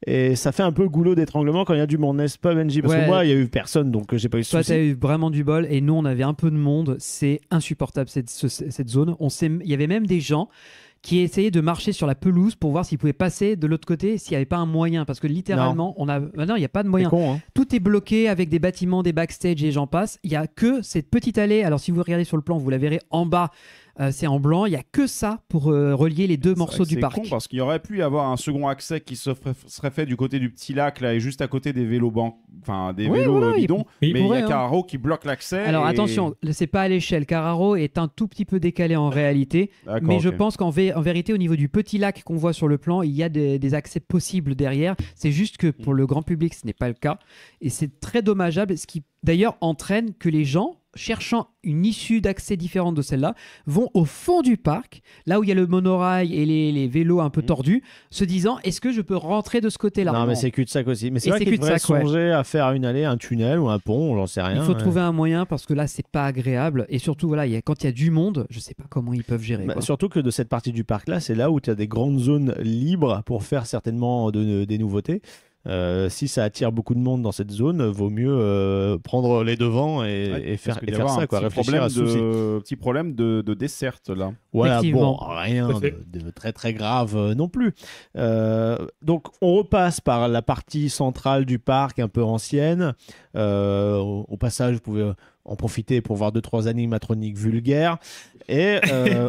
Et ça fait un peu goulot d'étranglement quand il y a du monde, n'est-ce pas, Benji? Parce Ouais. que moi, il n'y a eu personne, donc j'ai pas eu de Toi, soucis. t'as eu vraiment du bol et nous, on avait un peu de monde. C'est insupportable cette zone. Il y avait même des gens qui essayaient de marcher sur la pelouse pour voir s'ils pouvaient passer de l'autre côté, s'il n'y avait pas un moyen. Parce que littéralement, non, il n'y a pas de C'est moyen. con, hein. Tout est bloqué avec des bâtiments, des backstage et j'en passe. Il n'y a que cette petite allée. Alors, si vous regardez sur le plan, vous la verrez en bas c'est en blanc. Il n'y a que ça pour relier les deux morceaux du parc. C'est con parce qu'il y aurait pu y avoir un second accès qui serait fait du côté du petit lac là et juste à côté des vélos vélos bidons. Mais il y a Carraro qui bloque l'accès. Alors attention, c'est pas à l'échelle. Carraro est un tout petit peu décalé en réalité, mais je pense qu'en vérité, au niveau du petit lac qu'on voit sur le plan, il y a des accès possibles derrière. C'est juste que pour le grand public, ce n'est pas le cas. Et c'est très dommageable, ce qui d'ailleurs entraîne que les gens, cherchant une issue d'accès différente de celle-là, vont au fond du parc, là où il y a le monorail et les vélos un peu tordus, se disant, est-ce que je peux rentrer de ce côté-là ? Non, mais c'est cul-de-sac aussi. Mais c'est vrai qu'il devrait songer à faire une allée, un tunnel ou un pont, j'en sais rien. Il faut trouver un moyen parce que là, c'est pas agréable. Et surtout, voilà, quand il y a du monde, je sais pas comment ils peuvent gérer. Surtout que de cette partie du parc-là, c'est là où tu as des grandes zones libres pour faire certainement des nouveautés. Si ça attire beaucoup de monde dans cette zone, vaut mieux prendre les devants et faire ça, quoi. Réfléchir à ce petit problème de desserte là. Voilà, bon, rien de très très grave non plus. Donc on repasse par la partie centrale du parc, un peu ancienne. Au passage, vous pouvez en profiter pour voir 2-3 animatroniques vulgaires. Et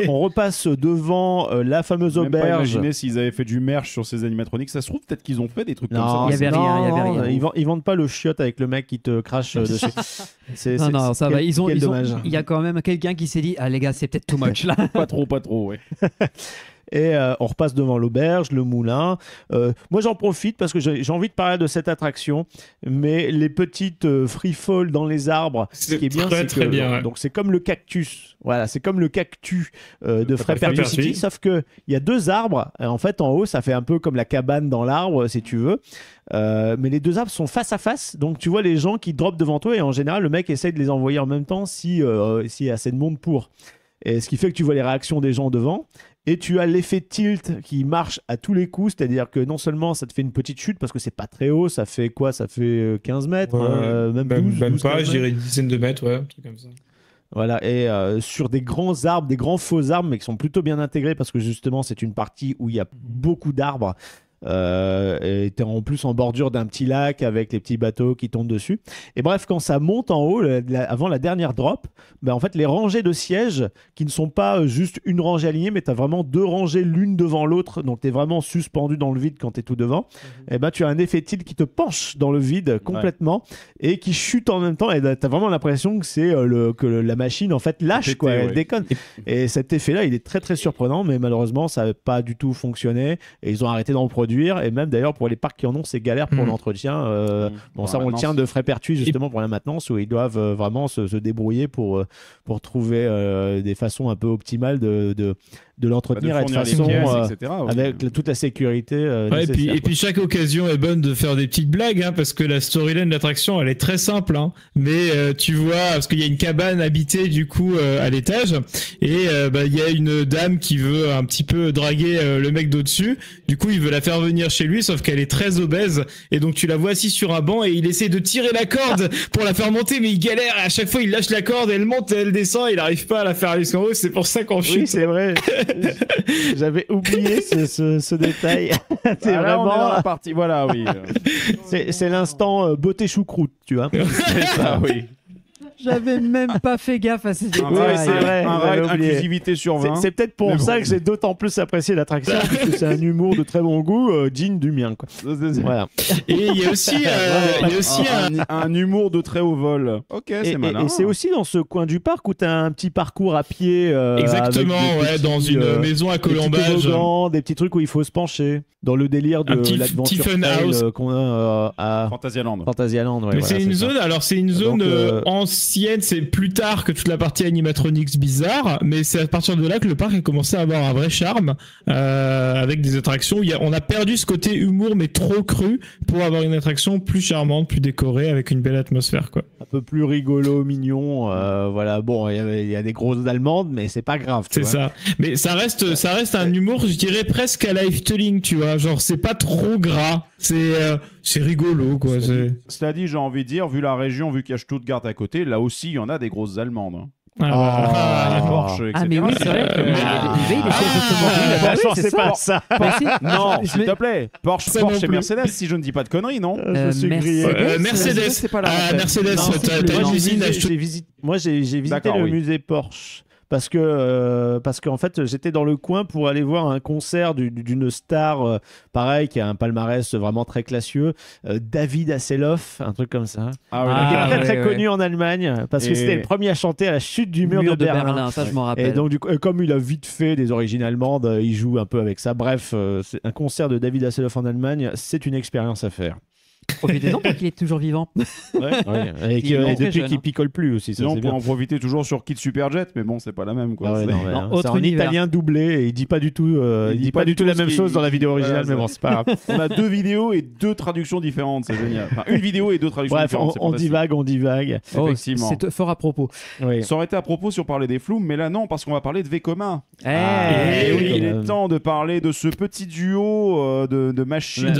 on repasse devant la fameuse auberge. Même pas imaginer s'ils avaient fait du merch sur ces animatroniques. Ça se trouve, peut-être qu'ils ont fait des trucs comme ça. Il y avait rien. Ils vendent pas le chiotte avec le mec qui te crache dessus. Non, ça va. Il y a quand même quelqu'un qui s'est dit, ah les gars, c'est peut-être too much là. Pas trop, ouais. Et on repasse devant l'auberge, le moulin. Moi, j'en profite parce que j'ai envie de parler de cette attraction. Mais les petites free fall dans les arbres, ce qui est bien, c'est que bien, ouais. Donc c'est comme le cactus. Voilà, c'est comme le cactus de Freipertu City, sauf que il y a 2 arbres. En fait, en haut, ça fait un peu comme la cabane dans l'arbre, si tu veux. Mais les 2 arbres sont face à face, donc tu vois les gens qui dropent devant toi et en général, le mec essaye de les envoyer en même temps s'il y a assez de monde pour. Et ce qui fait que tu vois les réactions des gens devant. Et tu as l'effet tilt qui marche à tous les coups, c'est-à-dire que non seulement ça te fait une petite chute parce que c'est pas très haut, ça fait quoi ? Ça fait 15 mètres, même 12, même pas, je dirais une dizaine de mètres, ouais, un truc comme ça. Voilà, et sur des grands arbres, des grands faux arbres, mais qui sont plutôt bien intégrés parce que justement c'est une partie où il y a beaucoup d'arbres. Et t'es en plus en bordure d'un petit lac avec les petits bateaux qui tombent dessus. Et bref, quand ça monte en haut, avant la dernière drop, en fait, les rangées de sièges qui ne sont pas juste une rangée alignée, mais t'as vraiment 2 rangées l'une devant l'autre, donc t'es vraiment suspendu dans le vide quand t'es tout devant. Et tu as un effet tilt qui te penche dans le vide complètement et qui chute en même temps. Et t'as vraiment l'impression que c'est que la machine en fait lâche, quoi, elle déconne. Et cet effet-là, il est très très surprenant, mais malheureusement, ça n'a pas du tout fonctionné et ils ont arrêté d'en produire. Et même d'ailleurs pour les parcs qui en ont, c'est galère pour l'entretien. Ça on le tient de Freipertu justement pour la maintenance, où ils doivent vraiment se débrouiller pour trouver des façons un peu optimales de l'entretenir de façon avec toute la sécurité nécessaire. Et puis chaque occasion est bonne de faire des petites blagues, parce que la storyline de l'attraction elle est très simple, mais tu vois, parce qu'il y a une cabane habitée du coup à l'étage, et il y a une dame qui veut un petit peu draguer le mec d'au-dessus. Du coup il veut la faire venir chez lui, sauf qu'elle est très obèse, et donc tu la vois assise sur un banc et il essaie de tirer la corde pour la faire monter, mais il galère, et à chaque fois il lâche la corde, elle monte et elle descend, et il n'arrive pas à la faire aller jusqu'en haut. C'est pour ça qu'on chute. Oui, c'est vrai. J'avais oublié ce détail. C'est vraiment on est dans la partie. Voilà, oui. C'est l'instant beauté choucroute, tu vois. C'est ça, oui. J'avais même pas fait gaffe à ces détails. C'est vrai. Un raid inclusivité sur 20. C'est peut-être pour ça que j'ai d'autant plus apprécié l'attraction, parce que c'est un humour de très bon goût, digne du mien, quoi. Voilà. Et il y a aussi, un humour de très haut vol. Ok, c'est malin. Et c'est aussi dans ce coin du parc où tu as un petit parcours à pied. Exactement, dans une maison à colombage. Des petits trucs où il faut se pencher. Dans le délire de l'adventure qu'on a à Fantasyland. Fantasyland, ouais. Mais c'est une zone, alors c'est une zone ancienne, c'est plus tard que toute la partie animatronics bizarre, mais c'est à partir de là que le parc a commencé à avoir un vrai charme, avec des attractions où on a perdu ce côté humour mais trop cru pour avoir une attraction plus charmante, plus décorée, avec une belle atmosphère, quoi. Un peu plus rigolo, mignon, voilà. Bon, il y a des grosses allemandes, mais c'est pas grave. C'est ça. Mais ça reste un humour, je dirais presque à life-telling, tu vois. Genre, c'est pas trop gras. C'est rigolo, quoi. Cela dit, j'ai envie de dire, vu la région, vu qu'il y a Stuttgart à côté, là aussi, il y en a des grosses allemandes. Porsche, etc. Mais oui, c'est vrai que c'est pas ça. Non, s'il te plaît. Porsche et Mercedes, si je ne dis pas de conneries, non? Mercedes, c'est pas la Mercedes, t'as une usine à Moi, j'ai visité le musée Porsche. parce qu'en fait, j'étais dans le coin pour aller voir un concert d'une star, pareil, qui a un palmarès vraiment très classieux, David Hasselhoff, un truc comme ça. Qui est très connu en Allemagne, parce que c'était le premier à chanter à la chute du mur de Berlin. Ça, je m'en rappelle. Et donc, du coup, comme il a vite fait des origines allemandes, il joue un peu avec ça. Bref, c'est un concert de David Hasselhoff en Allemagne, c'est une expérience à faire. Profitez-en tant qu'il est toujours vivant. Et depuis qu'il picole plus aussi. Sinon, on peut en profiter toujours sur Kid Superjet, mais bon, c'est pas la même. Quoi. C'est en italien doublé et il dit pas du tout, il dit pas du tout la même chose dans la vidéo originale, mais bon, c'est pas grave. On a 2 vidéos et 2 traductions différentes, c'est génial. Enfin, une vidéo et 2 traductions différentes. On divague. Effectivement. C'est fort à propos. Ça aurait été à propos si on parlait des Flumes, mais là non, parce qu'on va parler de Vekoma. Et oui, il est temps de parler de ce petit duo de machines.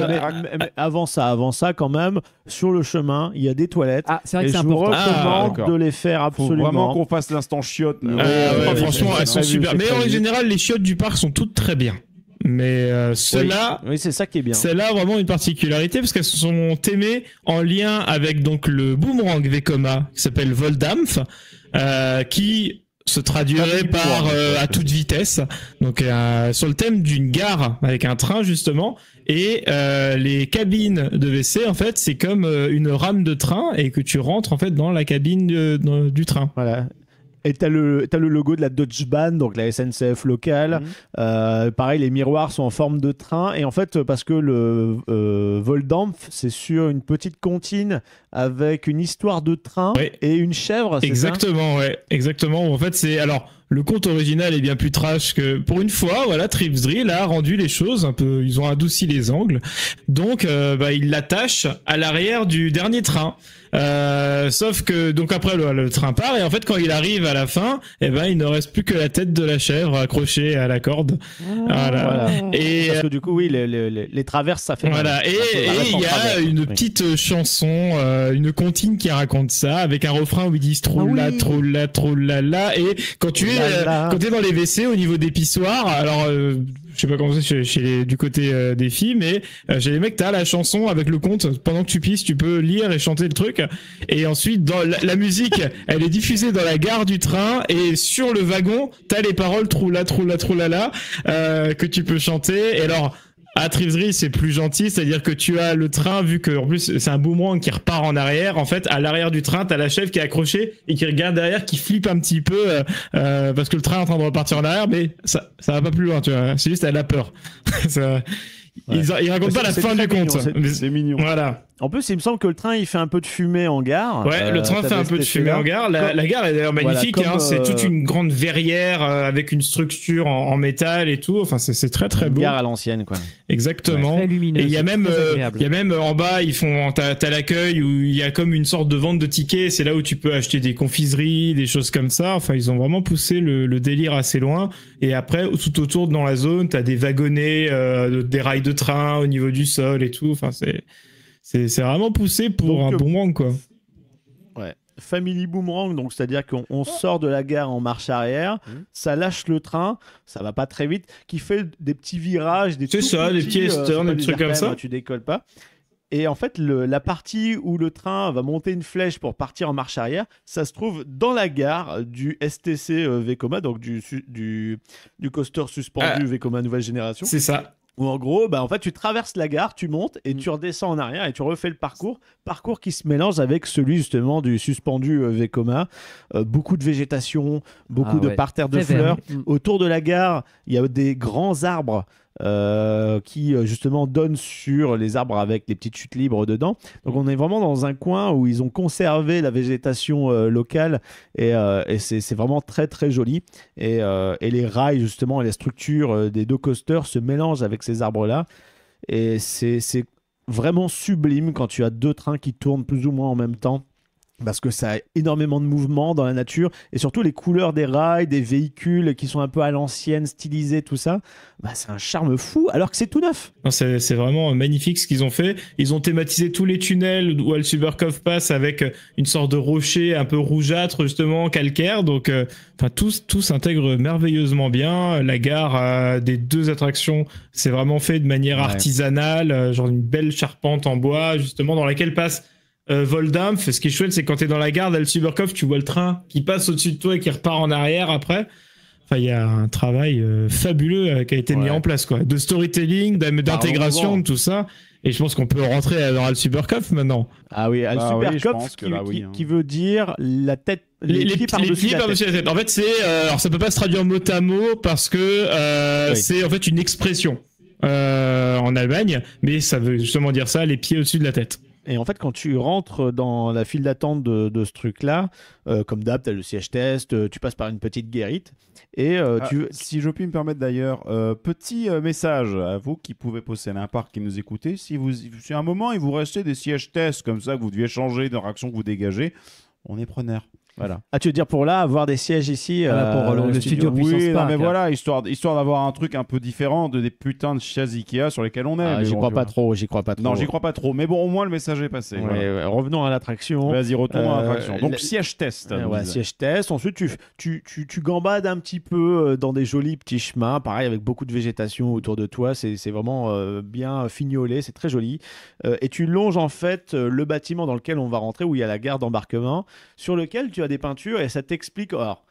Mais avant ça, quand même, sur le chemin, il y a des toilettes. C'est vrai que c'est je vous important. recommande de les faire absolument. Faut vraiment qu'on fasse l'instant chiotte. Franchement, elles sont super. Mais en général, les chiottes du parc sont toutes très bien. Mais celles-là, oui, c'est ça qui est bien. Celles-là a vraiment une particularité parce qu'elles sont aimées en lien avec donc le boomerang Vekoma qui s'appelle Voldampf, qui se traduirait par à toute vitesse, donc sur le thème d'une gare avec un train justement, et les cabines de WC en fait c'est comme une rame de train et que tu rentres en fait dans la cabine du train. Voilà. Et t'as le logo de la Deutsche Bahn, donc la SNCF locale. Pareil, les miroirs sont en forme de train. Et en fait, parce que le Voldampf, c'est sur une petite comptine avec une histoire de train et une chèvre. Exactement, ouais. Exactement. En fait, c'est... Alors, le conte original est bien plus trash que... Pour une fois, voilà, Trip Drill a rendu les choses un peu... Ils ont adouci les angles. Donc, ils l'attachent à l'arrière du dernier train. Sauf que donc après le train part et en fait quand il arrive à la fin, il ne reste plus que la tête de la chèvre accrochée à la corde. Voilà. Et parce que du coup oui les traverses ça fait voilà mal. Et il y a une petite chanson, une comptine qui raconte ça avec un refrain où ils disent troula troula troula la et quand tu es dans les WC au niveau des pissoirs, alors je sais pas comment c'est du côté des filles, mais chez les mecs, t'as la chanson avec le conte. Pendant que tu pisses, tu peux lire et chanter le truc. Et ensuite, dans la musique, elle est diffusée dans la gare du train. Et sur le wagon, t'as les paroles troula, troula, troula, la que tu peux chanter. Et alors, à Tripsdrill, c'est plus gentil, c'est-à-dire que tu as le train, vu que en plus c'est un boomerang qui repart en arrière. En fait, à l'arrière du train, t'as la chèvre qui est accrochée et qui regarde derrière, qui flippe un petit peu parce que le train est en train de repartir en arrière, mais ça va pas plus loin, tu vois. C'est juste elle a peur. Ils racontent pas la fin du conte. C'est mignon. Voilà. En plus, il me semble que le train, il fait un peu de fumée en gare. Ouais, le train fait un peu de fumée en gare. La gare est d'ailleurs magnifique. Voilà, c'est toute une grande verrière avec une structure en métal et tout. Enfin, c'est très très beau. Une gare à l'ancienne, quoi. Exactement. Très lumineux, et il y a même en bas, t'as l'accueil où il y a comme une sorte de vente de tickets. C'est là où tu peux acheter des confiseries, des choses comme ça. Enfin, ils ont vraiment poussé le délire assez loin. Et après, tout autour dans la zone, t'as des wagonnets, des rails de train au niveau du sol et tout. Enfin, c'est vraiment poussé pour un boomerang, quoi. Ouais. Family Boomerang, donc c'est-à-dire qu'on sort de la gare en marche arrière, ça lâche le train, ça va pas très vite, qui fait des petits virages, des petits S-turns, des trucs comme ça. Tu décolles pas. Et en fait, la partie où le train va monter une flèche pour partir en marche arrière, ça se trouve dans la gare du STC Vekoma, donc du coaster suspendu Vekoma nouvelle génération. C'est ça. Où en gros, en fait, tu traverses la gare, tu montes et tu redescends en arrière et tu refais le parcours qui se mélange avec celui justement du suspendu Vekoma. Beaucoup de végétation, beaucoup de parterres de fleurs. Autour de la gare, il y a des grands arbres qui justement donnent sur les arbres avec les petites chutes libres dedans. Donc on est vraiment dans un coin où ils ont conservé la végétation locale et c'est vraiment très très joli. Et les rails justement et les structures des deux coasters se mélangent avec ces arbres-là. Et c'est vraiment sublime quand tu as deux trains qui tournent plus ou moins en même temps. Parce que ça a énormément de mouvement dans la nature et surtout les couleurs des rails, des véhicules qui sont un peu à l'ancienne, stylisés, tout ça, c'est un charme fou alors que c'est tout neuf. C'est vraiment magnifique ce qu'ils ont fait. Ils ont thématisé tous les tunnels où Al Supercove passe avec une sorte de rocher un peu rougeâtre justement, calcaire. Donc tout s'intègre merveilleusement bien. La gare des deux attractions, c'est vraiment fait de manière artisanale, genre une belle charpente en bois justement dans laquelle passe Voldamph, ce qui est chouette, c'est quand t'es dans la gare d'Al-Suburkov, tu vois le train qui passe au-dessus de toi et qui repart en arrière après. Enfin, il y a un travail fabuleux qui a été mis en place, quoi. De storytelling, d'intégration, de tout ça. Et je pense qu'on peut rentrer dans Al-Suburkov maintenant. Ah oui, Al-Suburkov, qui veut dire la tête, les pieds par-dessus la tête. En fait, c'est alors ça peut pas se traduire mot à mot parce que c'est en fait une expression en Allemagne, mais ça veut justement dire ça, les pieds au-dessus de la tête. Et en fait, quand tu rentres dans la file d'attente de ce truc-là, comme d'hab, tu as le siège test, tu passes par une petite guérite. Et si je puis me permettre d'ailleurs, petit message à vous qui pouvez posséder un parc qui nous écoutez. Si à un moment il vous restait des sièges tests comme ça que vous deviez changer de réaction que vous dégagez, on est preneur. Voilà. Ah, tu veux dire pour là, avoir des sièges ici pour le studio Puissance oui, Park, mais voilà, histoire d'avoir un truc un peu différent des putains de chaises Ikea sur lesquelles on est. Ah, j'y crois pas trop. Non, j'y crois pas trop. Mais bon, au moins le message est passé. Ouais, revenons à l'attraction. Vas-y, retournons à l'attraction. Donc siège test. Siège test. Ensuite, tu gambades un petit peu dans des jolis petits chemins, pareil avec beaucoup de végétation autour de toi. C'est vraiment bien fignolé, c'est très joli. Et tu longes en fait le bâtiment dans lequel on va rentrer, où il y a la gare d'embarquement, sur lequel tu as des peintures et ça t'explique. Alors,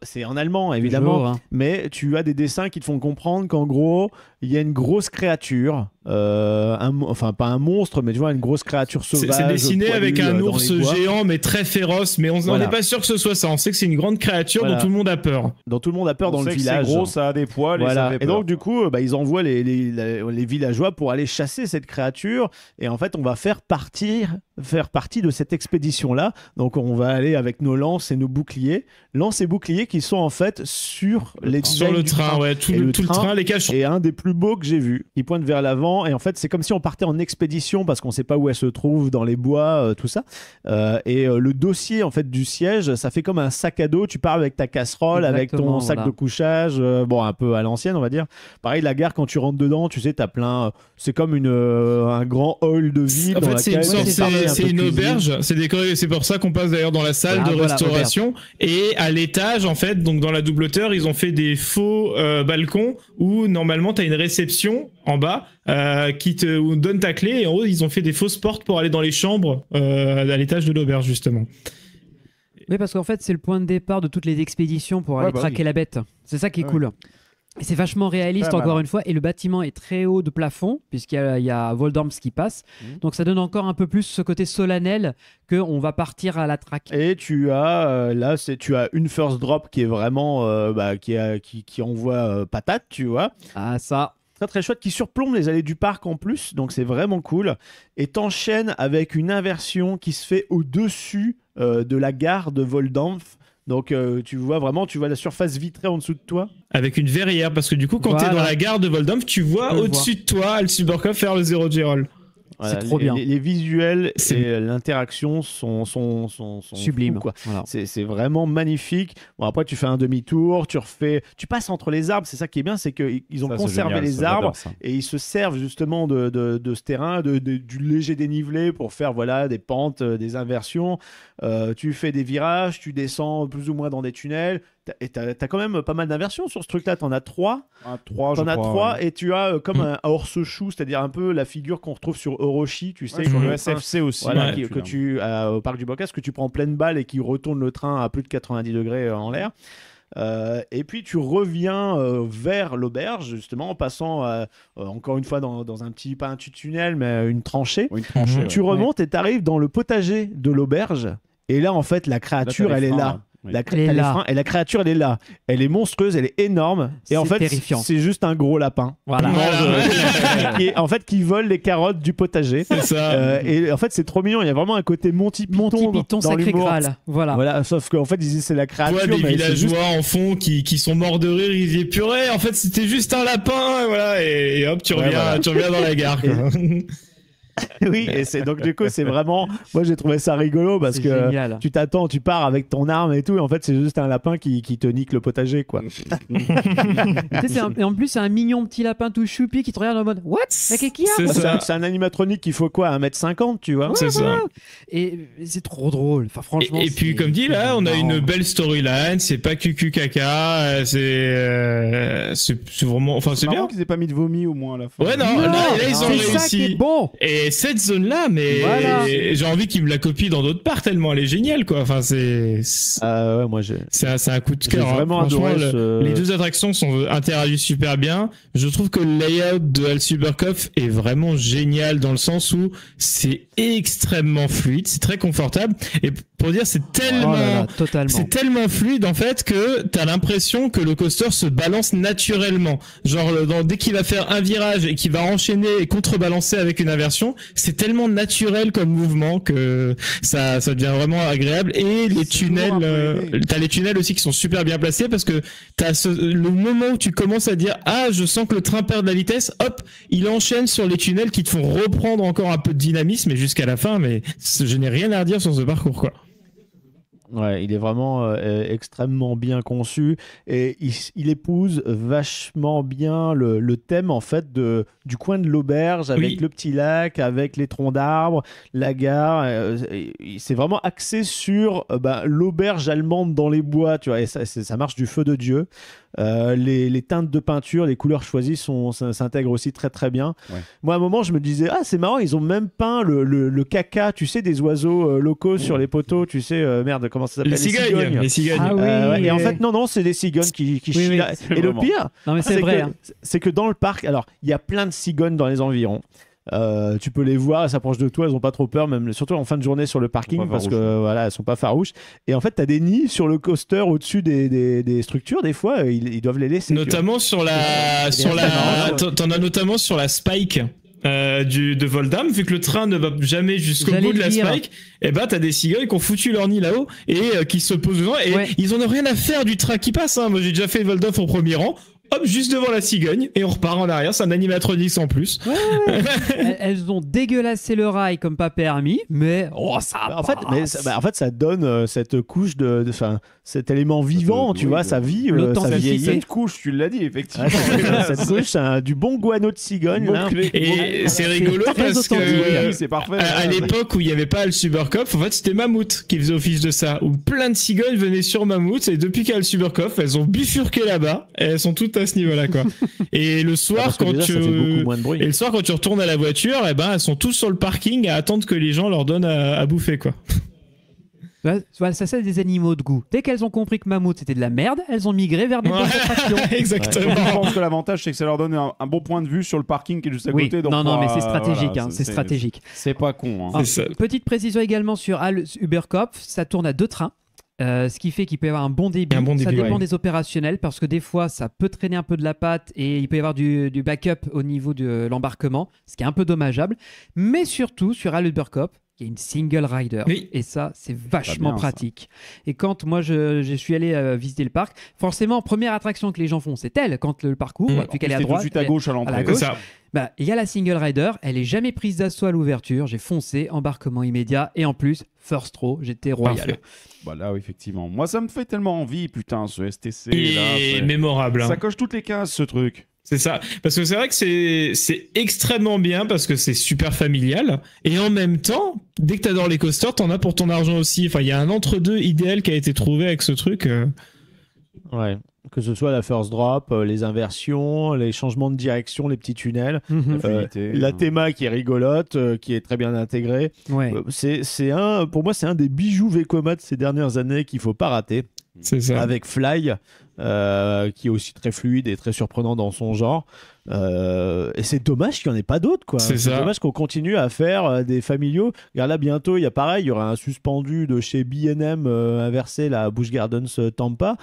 c'est en allemand évidemment, mais tu as des dessins qui te font comprendre qu'en gros il y a une grosse créature, enfin pas un monstre, mais tu vois une grosse créature sauvage. C'est dessiné avec un ours géant mais très féroce, mais on n'est pas sûr que ce soit ça. On sait que c'est une grande créature dont tout le monde a peur. Dont tout le monde a peur dans le village. C'est gros, ça a des poils. Et donc du coup, ils envoient les villageois pour aller chasser cette créature. Et en fait, on va faire partie de cette expédition-là. Donc on va aller avec nos lances et nos boucliers. Lances et boucliers qui sont en fait sur le train. Ouais, tout le train, les caches. Et un des plus beaux que j'ai vu. Il pointe vers l'avant et en fait c'est comme si on partait en expédition parce qu'on sait pas où elle se trouve dans les bois, tout ça. Et le dossier en fait du siège, ça fait comme un sac à dos. Tu pars avec ta casserole, avec ton sac de couchage, un peu à l'ancienne on va dire. Pareil, la gare, quand tu rentres dedans, tu sais, t'as plein. C'est comme un grand hall de vide. En fait, c'est une auberge. C'est décoré. C'est pour ça qu'on passe d'ailleurs dans la salle de restauration. Et à l'étage, en fait, donc dans la double hauteur, ils ont fait des faux balcons où normalement t'as une réception en bas qui te donne ta clé, et en haut ils ont fait des fausses portes pour aller dans les chambres à l'étage de l'auberge justement. Oui, parce qu'en fait c'est le point de départ de toutes les expéditions pour aller traquer la bête. C'est ça qui est cool. Et c'est vachement réaliste encore une fois, et le bâtiment est très haut de plafond puisqu'il y a Voldamph qui passe, donc ça donne encore un peu plus ce côté solennel qu'on va partir à la traque. Et tu as une first drop qui est vraiment qui envoie patate, tu vois. Ah, ça très très chouette, qui surplombe les allées du parc en plus, donc c'est vraiment cool. Et t'enchaînes avec une inversion qui se fait au-dessus de la gare de Voldamph. Donc tu vois la surface vitrée en dessous de toi. Avec une verrière, parce que du coup quand t'es dans la gare de Voldamph, tu vois au-dessus de toi Al-Suburkov faire le Zero G-Roll. Voilà, c'est trop bien. Les visuels et l'interaction sont sublimes. Voilà. C'est vraiment magnifique. Bon, après, tu fais un demi-tour, tu passes entre les arbres. C'est ça qui est bien, c'est qu'ils ont conservé les arbres et ils se servent justement de ce terrain, du léger dénivelé pour faire des pentes, des inversions. Tu fais des virages, tu descends plus ou moins dans des tunnels. Et t'as quand même pas mal d'inversions sur ce truc-là. T'en as 3. T'en as 3 et tu as comme un horse-chou, c'est-à-dire un peu la figure qu'on retrouve sur Orochi, tu sais, sur le SFC aussi. Voilà, que tu au parc du Bocas, que tu prends en pleine balle et qui retourne le train à plus de 90 degrés en l'air. Et puis tu reviens vers l'auberge, justement, en passant encore une fois dans un petit, pas un tunnel, mais une tranchée. Tu remontes et tu arrives dans le potager de l'auberge. Et là, en fait, la créature, elle est là. La créature, elle est là. Elle est monstrueuse, elle est énorme. Et en fait, c'est juste un gros lapin. Voilà. Qui vole les carottes du potager. C'est ça. Et en fait, c'est trop mignon. Il y a vraiment un côté Monty Python dans sacré l'humour. Graal. Voilà. Sauf qu'en fait, ils disent c'est la créature. Ouais, des villageois en fond qui sont morts de rire. Ils disaient purée. En fait, c'était juste un lapin. Et voilà. Et hop, tu reviens dans la gare. Oui, et donc du coup c'est vraiment, moi j'ai trouvé ça rigolo parce que génial. Tu t'attends, tu pars avec ton arme et tout, et en fait c'est juste un lapin qui te nique le potager quoi. Et en plus c'est un mignon petit lapin tout choupi qui te regarde en mode what, qu'est-ce qu'il y a? C'est un animatronique qu'il faut quoi, 1m50 tu vois. C'est ça. Et c'est trop drôle, enfin franchement. Et puis comme dit là, on a une belle storyline, c'est pas cucu caca, c'est vraiment, enfin c'est bien qu'ils aient pas mis de vomi au moins à la fin. Ouais non, là ils ont réussi. Ça qui est bon. Et mais cette zone-là, mais Voilà. j'ai envie qu'ils me la copient dans d'autres parcs tellement elle est géniale, quoi. Enfin, c'est Ouais, moi j'ai un coup de j'ai cœur. vraiment Franchement, adoré les deux attractions interagissent super bien. Je trouve que le layout de Al Supercup est vraiment génial dans le sens où c'est extrêmement fluide, c'est très confortable. Et pour dire, c'est tellement, Oh là là, totalement. c'est tellement fluide en fait que t'as l'impression que le coaster se balance naturellement. Genre dès qu'il va faire un virage et qu'il va enchaîner et contrebalancer avec une inversion, c'est tellement naturel comme mouvement que ça devient vraiment agréable. Et les tunnels, t'as les tunnels aussi qui sont super bien placés parce que t'as le moment où tu commences à dire ah je sens que le train perd de la vitesse, hop, il enchaîne sur les tunnels qui te font reprendre encore un peu de dynamisme et jusqu'à la fin. Mais je n'ai rien à redire sur ce parcours, quoi. Ouais, il est vraiment extrêmement bien conçu et il épouse vachement bien le thème en fait du coin de l'auberge avec Oui. le petit lac, avec les troncs d'arbres, la gare. C'est vraiment axé sur l'auberge allemande dans les bois, tu vois, et ça marche du feu de Dieu. Les teintes de peinture, les couleurs choisies s'intègrent aussi très très bien. Ouais. Moi, à un moment, je me disais, ah, c'est marrant, ils ont même peint le caca, tu sais, des oiseaux locaux sur les poteaux, tu sais, merde, comment ça s'appelle? Les cigognes. Les cigognes. Ah oui. Ouais, et en fait, non, c'est des cigognes qui Oui, chient oui, là. c'est Et le vraiment- pire, Non mais c'est vrai. Hein. c'est que dans le parc, alors, il y a plein de cigognes dans les environs. Tu peux les voir, elles s'approchent de toi, elles ont pas trop peur, même surtout en fin de journée sur le parking, Pas parce farouches. que voilà, elles sont pas farouches. Et en fait, t'as des nids sur le coaster au-dessus des structures. Des fois, ils doivent les laisser. tu vois. Notamment sur la, t'en as notamment sur la Spike. De Voldam, vu que le train ne va jamais jusqu'au J'allais bout de le la dire. Spike, et bah t'as des cigognes qui ont foutu leur nid là-haut et qui se posent dedans et Ouais. ils en ont rien à faire du train qui passe. Hein. Moi j'ai déjà fait Voldam au premier rang, hop juste devant la cigogne et on repart en arrière. C'est un animatronics en plus. Elles ont dégueulassé le rail comme pas permis, mais oh ça. En fait, ça donne cette couche cet élément vivant, tu vois, ça vit, ça l'authenticité. vieillit. Cette couche, tu l'as dit, effectivement. Cette couche, c'est du bon guano de cigogne. Là. Et c'est rigolo très parce authentique. que Oui, c'est parfait. à l'époque où il n'y avait pas le Supercop, en fait c'était Mammouth qui faisait office de ça, où plein de cigognes venaient sur Mammouth et depuis qu'il y a le Supercop, elles ont bifurqué là-bas et elles sont toutes à ce niveau-là quoi. Et le soir Parce que quand déjà, tu ça fait beaucoup moins de bruit. et le soir quand tu retournes à la voiture, eh ben elles sont tous sur le parking à attendre que les gens leur donnent à bouffer quoi. Voilà, ça c'est des animaux de goût. Dès qu'elles ont compris que Mammouth c'était de la merde, elles ont migré vers des bonnes attractions. Exactement. Je pense que l'avantage, c'est que ça leur donne un bon point de vue sur le parking qui est juste à Oui, côté. Donc non, mais voilà, c'est stratégique, voilà, hein, c'est stratégique. C'est pas con. Hein. Ah, C'est ça. Petite précision également sur Al Uberkopf, ça tourne à 2 trains. Ce qui fait qu'il peut y avoir un bon débit. Un bon Ça débit, dépend ouais. des opérationnels parce que des fois ça peut traîner un peu de la patte et il peut y avoir du backup au niveau de l'embarquement, ce qui est un peu dommageable. Mais surtout sur Al Uberkopf, il y a une single rider Oui. et ça c'est vachement bien, ça. pratique. Et quand moi je suis allé visiter le parc, forcément première attraction que les gens font c'est elle quand le parcours, Mmh. vu qu'elle est à C'était tout de droite. suite à gauche à à la l'entrée. gauche. C'est ça. Bah, il y a la single rider, elle est jamais prise d'assaut à l'ouverture, j'ai foncé, embarquement immédiat et en plus first row, j'étais royal. Parfait. Bah là, oui, effectivement. Moi, ça me fait tellement envie, putain, ce STC. Et là, c'est- mémorable. Hein. Ça coche toutes les cases, ce truc. C'est ça. Parce que c'est vrai que c'est extrêmement bien parce que c'est super familial. Et en même temps, dès que t'adores les coasters, t'en as pour ton argent aussi. Enfin, il y a un entre-deux idéal qui a été trouvé avec ce truc. Ouais. Que ce soit la first drop, les inversions, les changements de direction, les petits tunnels, Mhm. Fluidité, la hein. théma qui est rigolote, qui est très bien intégrée. Ouais. Pour moi, c'est un des bijoux Vekoma de ces dernières années qu'il faut pas rater. C'est ça. Avec Fly, qui est aussi très fluide et très surprenant dans son genre. Et c'est dommage qu'il n'y en ait pas d'autres, quoi. C'est ça. dommage qu'on continue à faire des familiaux. Regarde là, bientôt, il y a pareil, il y aura un suspendu de chez B&M inversé, la Busch Gardens Tampa,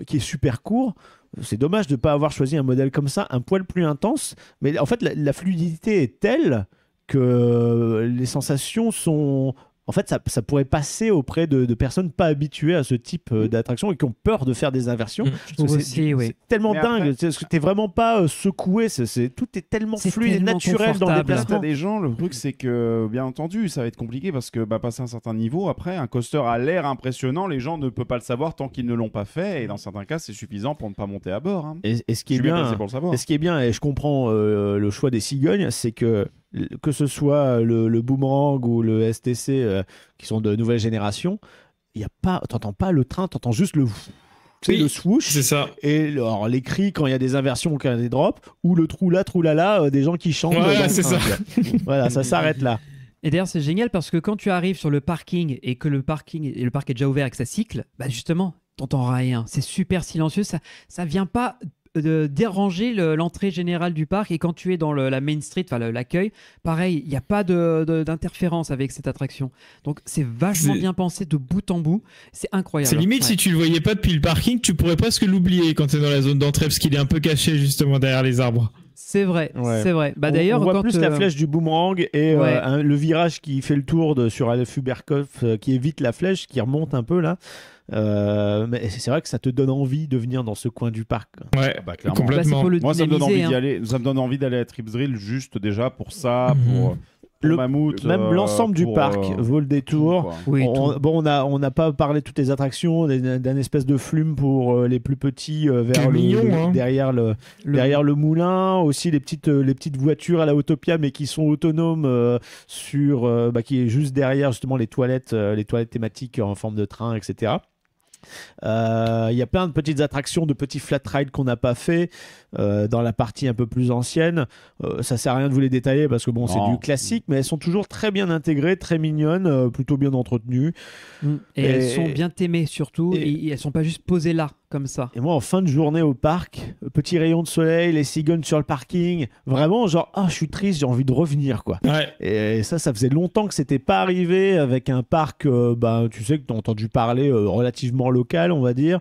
qui est super court. C'est dommage de ne pas avoir choisi un modèle comme ça, un poil plus intense. Mais en fait, la fluidité est telle que les sensations sont... En fait, ça pourrait passer auprès de personnes pas habituées à ce type d'attraction et qui ont peur de faire des inversions. Je trouve Parce que aussi, oui. c'est tellement Mais dingue. après- Parce que t'es vraiment pas secoué. Tout est tellement C'est fluide et tellement naturel dans le confortable. T'as déplacement. des gens, le truc c'est que, bien entendu, ça va être compliqué parce que passer un certain niveau, après, un coaster a l'air impressionnant, les gens ne peuvent pas le savoir tant qu'ils ne l'ont pas fait, et dans certains cas, c'est suffisant pour ne pas monter à bord. Hein. Et ce qui Je est suis bien bien, placé pour le savoir. et ce qui est bien, et je comprends le choix des cigognes, c'est que ce soit le Boomerang ou le STC qui sont de nouvelle génération, t'entends pas le train, t'entends juste le C'est le swoosh. C'est ça. Et alors, les cris quand il y a des inversions ou quand il y a des drops, ou le troulala, des gens qui chantent. Voilà, c'est ça. Voilà, ça s'arrête là. Et d'ailleurs, c'est génial parce que quand tu arrives sur le parking et que le parc est déjà ouvert et que ça cycle, bah justement, t'entends rien. C'est super silencieux. Ça vient pas déranger l'entrée générale du parc. Et quand tu es dans la Main Street, enfin l'accueil, pareil, il n'y a pas d'interférence avec cette attraction. Donc c'est vachement bien pensé de bout en bout. C'est incroyable. C'est limite, si tu le voyais pas depuis le parking, tu pourrais presque l'oublier quand tu es dans la zone d'entrée parce qu'il est un peu caché justement derrière les arbres. C'est vrai, c'est vrai. Bah, d'ailleurs, on voit quand plus la flèche du boomerang et le virage qui fait le tour sur Alf Huberkopf qui évite la flèche, qui remonte un peu là. Mais c'est vrai que ça te donne envie de venir dans ce coin du parc. Ouais, complètement. Moi, ça me donne envie d'y aller. Ça me donne envie d'aller à Tripsdrill juste déjà pour ça, pour Mammouth, même l'ensemble du parc vaut le détour. Oui, on n'a pas parlé de toutes les attractions, d'un espèce de flume pour les plus petits derrière le moulin, aussi les petites voitures à la Autopia mais qui sont autonomes qui est juste derrière justement les toilettes thématiques en forme de train, etc. Il y a plein de petites attractions, de petits flat rides qu'on n'a pas fait dans la partie un peu plus ancienne. Ça sert à rien de vous les détailler parce que c'est du classique, mais elles sont toujours très bien intégrées, très mignonnes, plutôt bien entretenues. Et elles sont bien aimées surtout, et elles sont pas juste posées là comme ça. Et moi, en fin de journée au parc, petit rayon de soleil, les cigognes sur le parking, vraiment genre je suis triste, j'ai envie de revenir quoi. Ouais. Et ça faisait longtemps que c'était pas arrivé avec un parc, tu sais que tu as entendu parler relativement local, on va dire.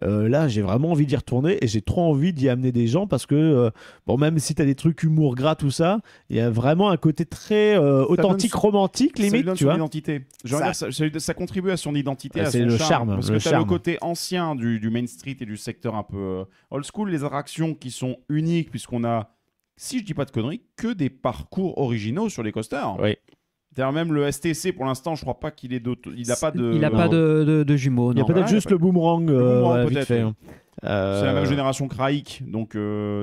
Là, j'ai vraiment envie d'y retourner et j'ai trop envie d'y amener des gens parce que, même si tu as des trucs humour gras, tout ça, il y a vraiment un côté très authentique, romantique, limite. Ça lui donne son identité. Ça contribue à son identité, à son charme. Parce que tu as le côté ancien du Main Street et du secteur un peu old school, les attractions qui sont uniques, puisqu'on a, si je dis pas de conneries, que des parcours originaux sur les coasters. Oui. D'ailleurs, même le STC, pour l'instant, je crois pas qu'il ait il n'a pas de... Il n'a pas de jumeaux. Il y a peut-être juste le boomerang. Peut-être. Fait. C'est la même génération que Raik, donc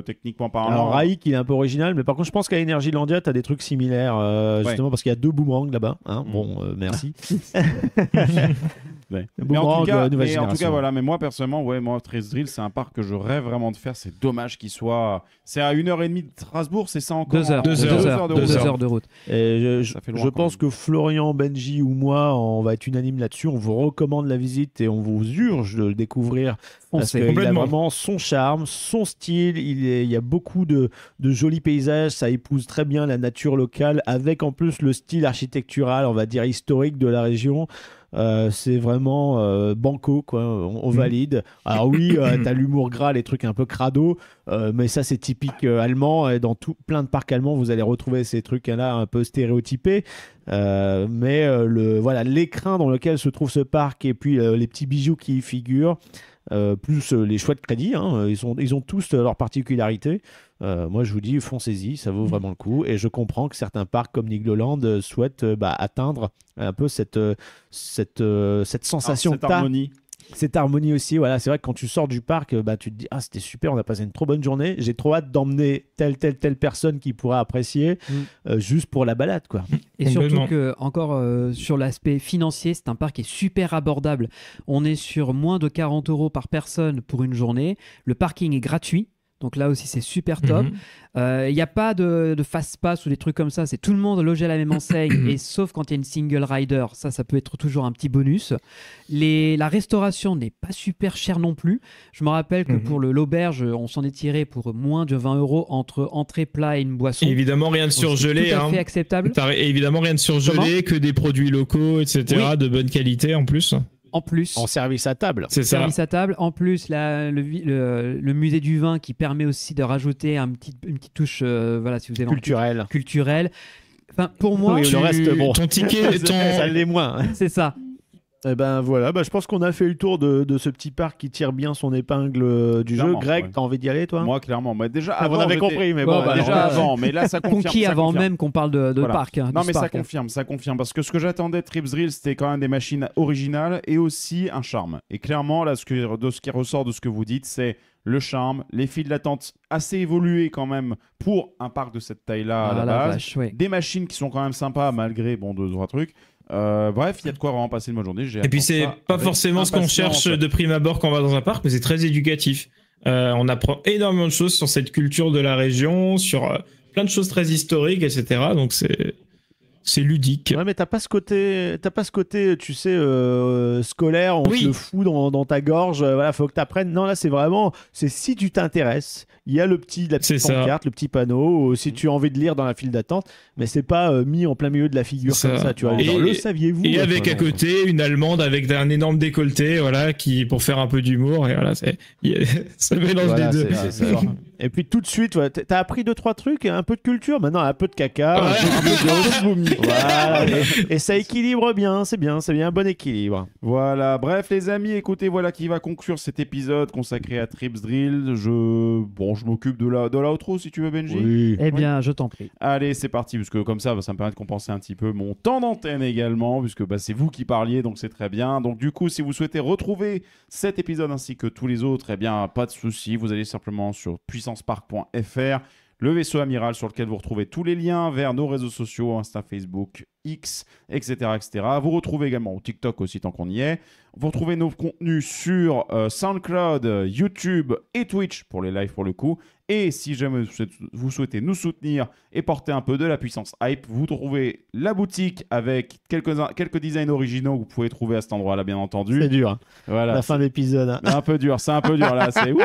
techniquement parlant. Alors Raik, il est un peu original, mais par contre, je pense qu'à Energylandia, tu as des trucs similaires, justement parce qu'il y a 2 boomerangs là-bas. Merci. Mais en tout cas, voilà. Mais moi, personnellement, moi, Tripsdrill, c'est un parc que je rêve vraiment de faire. C'est dommage qu'il soit. C'est à 1h30 de Strasbourg, c'est ça encore 2 heures de route. Et je pense que Florian, Benji ou moi, on va être unanime là-dessus. On vous recommande la visite et on vous urge de le découvrir. Parce qu'il a vraiment son charme, son style. Il y a beaucoup de jolis paysages. Ça épouse très bien la nature locale avec en plus le style architectural, on va dire historique de la région. C'est vraiment banco quoi, on valide. Alors oui, t'as l'humour gras, les trucs un peu crado, mais ça c'est typique allemand et dans plein de parcs allemands vous allez retrouver ces trucs là un peu stéréotypés, mais l'écrin dans lequel se trouve ce parc et puis les petits bijoux qui y figurent, plus les choix de crédit, ils ont tous leurs particularités. Moi je vous dis foncez-y, ça vaut vraiment le coup et je comprends que certains parcs comme Nigloland souhaitent atteindre un peu cette sensation, cette harmonie aussi. Voilà, c'est vrai que quand tu sors du parc, tu te dis c'était super, on a passé une trop bonne journée, j'ai trop hâte d'emmener telle personne qui pourra apprécier juste pour la balade quoi. Et surtout que encore sur l'aspect financier, c'est un parc qui est super abordable. On est sur moins de 40 € par personne pour une journée, le parking est gratuit. Donc là aussi, c'est super top. Il n'y a pas de fast pass ou des trucs comme ça. C'est tout le monde logé à la même enseigne. Et sauf quand il y a une single rider, ça peut être toujours un petit bonus. La restauration n'est pas super chère non plus. Je me rappelle que pour l'auberge, on s'en est tiré pour moins de 20 € entre entrée, plat et une boisson. Et évidemment, rien de surgelé. C'est tout à fait acceptable. Évidemment, rien de surgelé, que des produits locaux, etc. de bonne qualité en plus. En service à table. C'est ça. Service à table. En plus, le musée du vin qui permet aussi de rajouter une petite touche si vous avez culturelle. Enfin, pour moi, le reste, bon. Ton ticket, ça l'est moins. C'est ça. Et voilà, je pense qu'on a fait le tour de ce petit parc qui tire bien son épingle du jeu. Greg, t'as envie d'y aller toi? Moi, clairement. Déjà, avant, on avait compris, mais déjà avant. Mais là, ça confirme. Conquis avant même qu'on parle de parc. Non, mais ça confirme. Parce que ce que j'attendais de Tripsdrill, c'était quand même des machines originales et aussi un charme. Et clairement, là, ce qui ressort de ce que vous dites, c'est le charme, les files d'attente assez évoluées quand même pour un parc de cette taille-là à la base. Vache, ouais. Des machines qui sont quand même sympas malgré 2-3 trucs. Bref, il y a de quoi vraiment passer une bonne journée. Et puis c'est pas forcément ce qu'on cherche de prime abord quand on va dans un parc, mais c'est très éducatif. On apprend énormément de choses sur cette culture de la région, sur plein de choses très historiques, etc. Donc c'est ludique. Ouais, mais t'as pas ce côté, tu sais, scolaire, on te le fout dans ta gorge, voilà, faut que t'apprennes. Non, là, c'est si tu t'intéresses, il y a la petite pancarte, le petit panneau, si tu as envie de lire dans la file d'attente, mais c'est pas mis en plein milieu de la figure comme ça, tu vois. Le saviez-vous? Et avec à côté une Allemande avec un énorme décolleté, voilà, pour faire un peu d'humour, et voilà, ça mélange les deux. Et puis tout de suite, t'as appris 2-3 trucs, un peu de culture, maintenant un peu de caca, un peu de vomi. Voilà, et ça équilibre bien, c'est bien, un bon équilibre. Voilà, bref les amis, écoutez, voilà qui va conclure cet épisode consacré à Trips Drill. Je m'occupe de l'outro si tu veux, Benji. Oui. Eh bien, je t'en prie. Allez, c'est parti, parce que comme ça me permet de compenser un petit peu mon temps d'antenne également, puisque c'est vous qui parliez, donc c'est très bien. Donc du coup, si vous souhaitez retrouver cet épisode ainsi que tous les autres, eh bien, pas de souci, vous allez simplement sur puissancepark.fr, le vaisseau amiral sur lequel vous retrouvez tous les liens vers nos réseaux sociaux, Insta, Facebook, X, etc., etc. Vous retrouvez également au TikTok aussi tant qu'on y est. Vous retrouvez nos contenus sur SoundCloud, YouTube et Twitch pour les lives pour le coup. Et si jamais vous souhaitez nous soutenir et porter un peu de la puissance hype, vous trouvez la boutique avec quelques designs originaux que vous pouvez trouver à cet endroit-là, bien entendu. C'est dur. Voilà, la fin d'épisode. C'est un peu dur là. C'est wouh.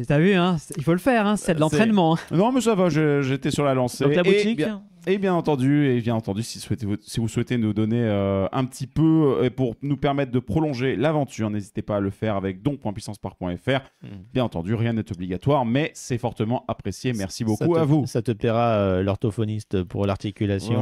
T'as vu, hein, il faut le faire, hein, c'est de l'entraînement. Non, mais ça va, j'étais sur la lancée. Donc la boutique. Et bien entendu, si vous souhaitez nous donner un petit peu pour nous permettre de prolonger l'aventure, n'hésitez pas à le faire avec don.puissancepark.fr. Bien entendu, rien n'est obligatoire, mais c'est fortement apprécié. Merci beaucoup à vous. Ça te plaira, l'orthophoniste, pour l'articulation.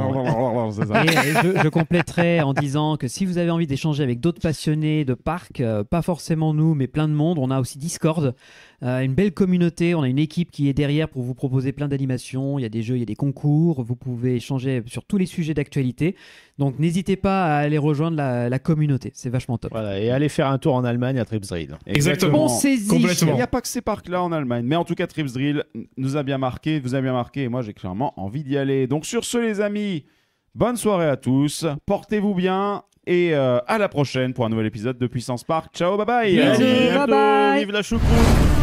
Je compléterai en disant que si vous avez envie d'échanger avec d'autres passionnés de parc, pas forcément nous, mais plein de monde, on a aussi Discord. Une belle communauté, on a une équipe qui est derrière pour vous proposer plein d'animations, il y a des jeux, il y a des concours, vous pouvez échanger sur tous les sujets d'actualité, donc n'hésitez pas à aller rejoindre la communauté, c'est vachement top. Voilà, et allez faire un tour en Allemagne à Trips Drill. Exactement. On saisit. Il n'y a pas que ces parcs-là en Allemagne, mais en tout cas Trips Drill nous a bien marqué, vous a bien marqué, et moi j'ai clairement envie d'y aller. Donc sur ce les amis, bonne soirée à tous, portez-vous bien, et à la prochaine pour un nouvel épisode de Puissance Park. Ciao, bye bye. Bye bye. Vive la choucroute.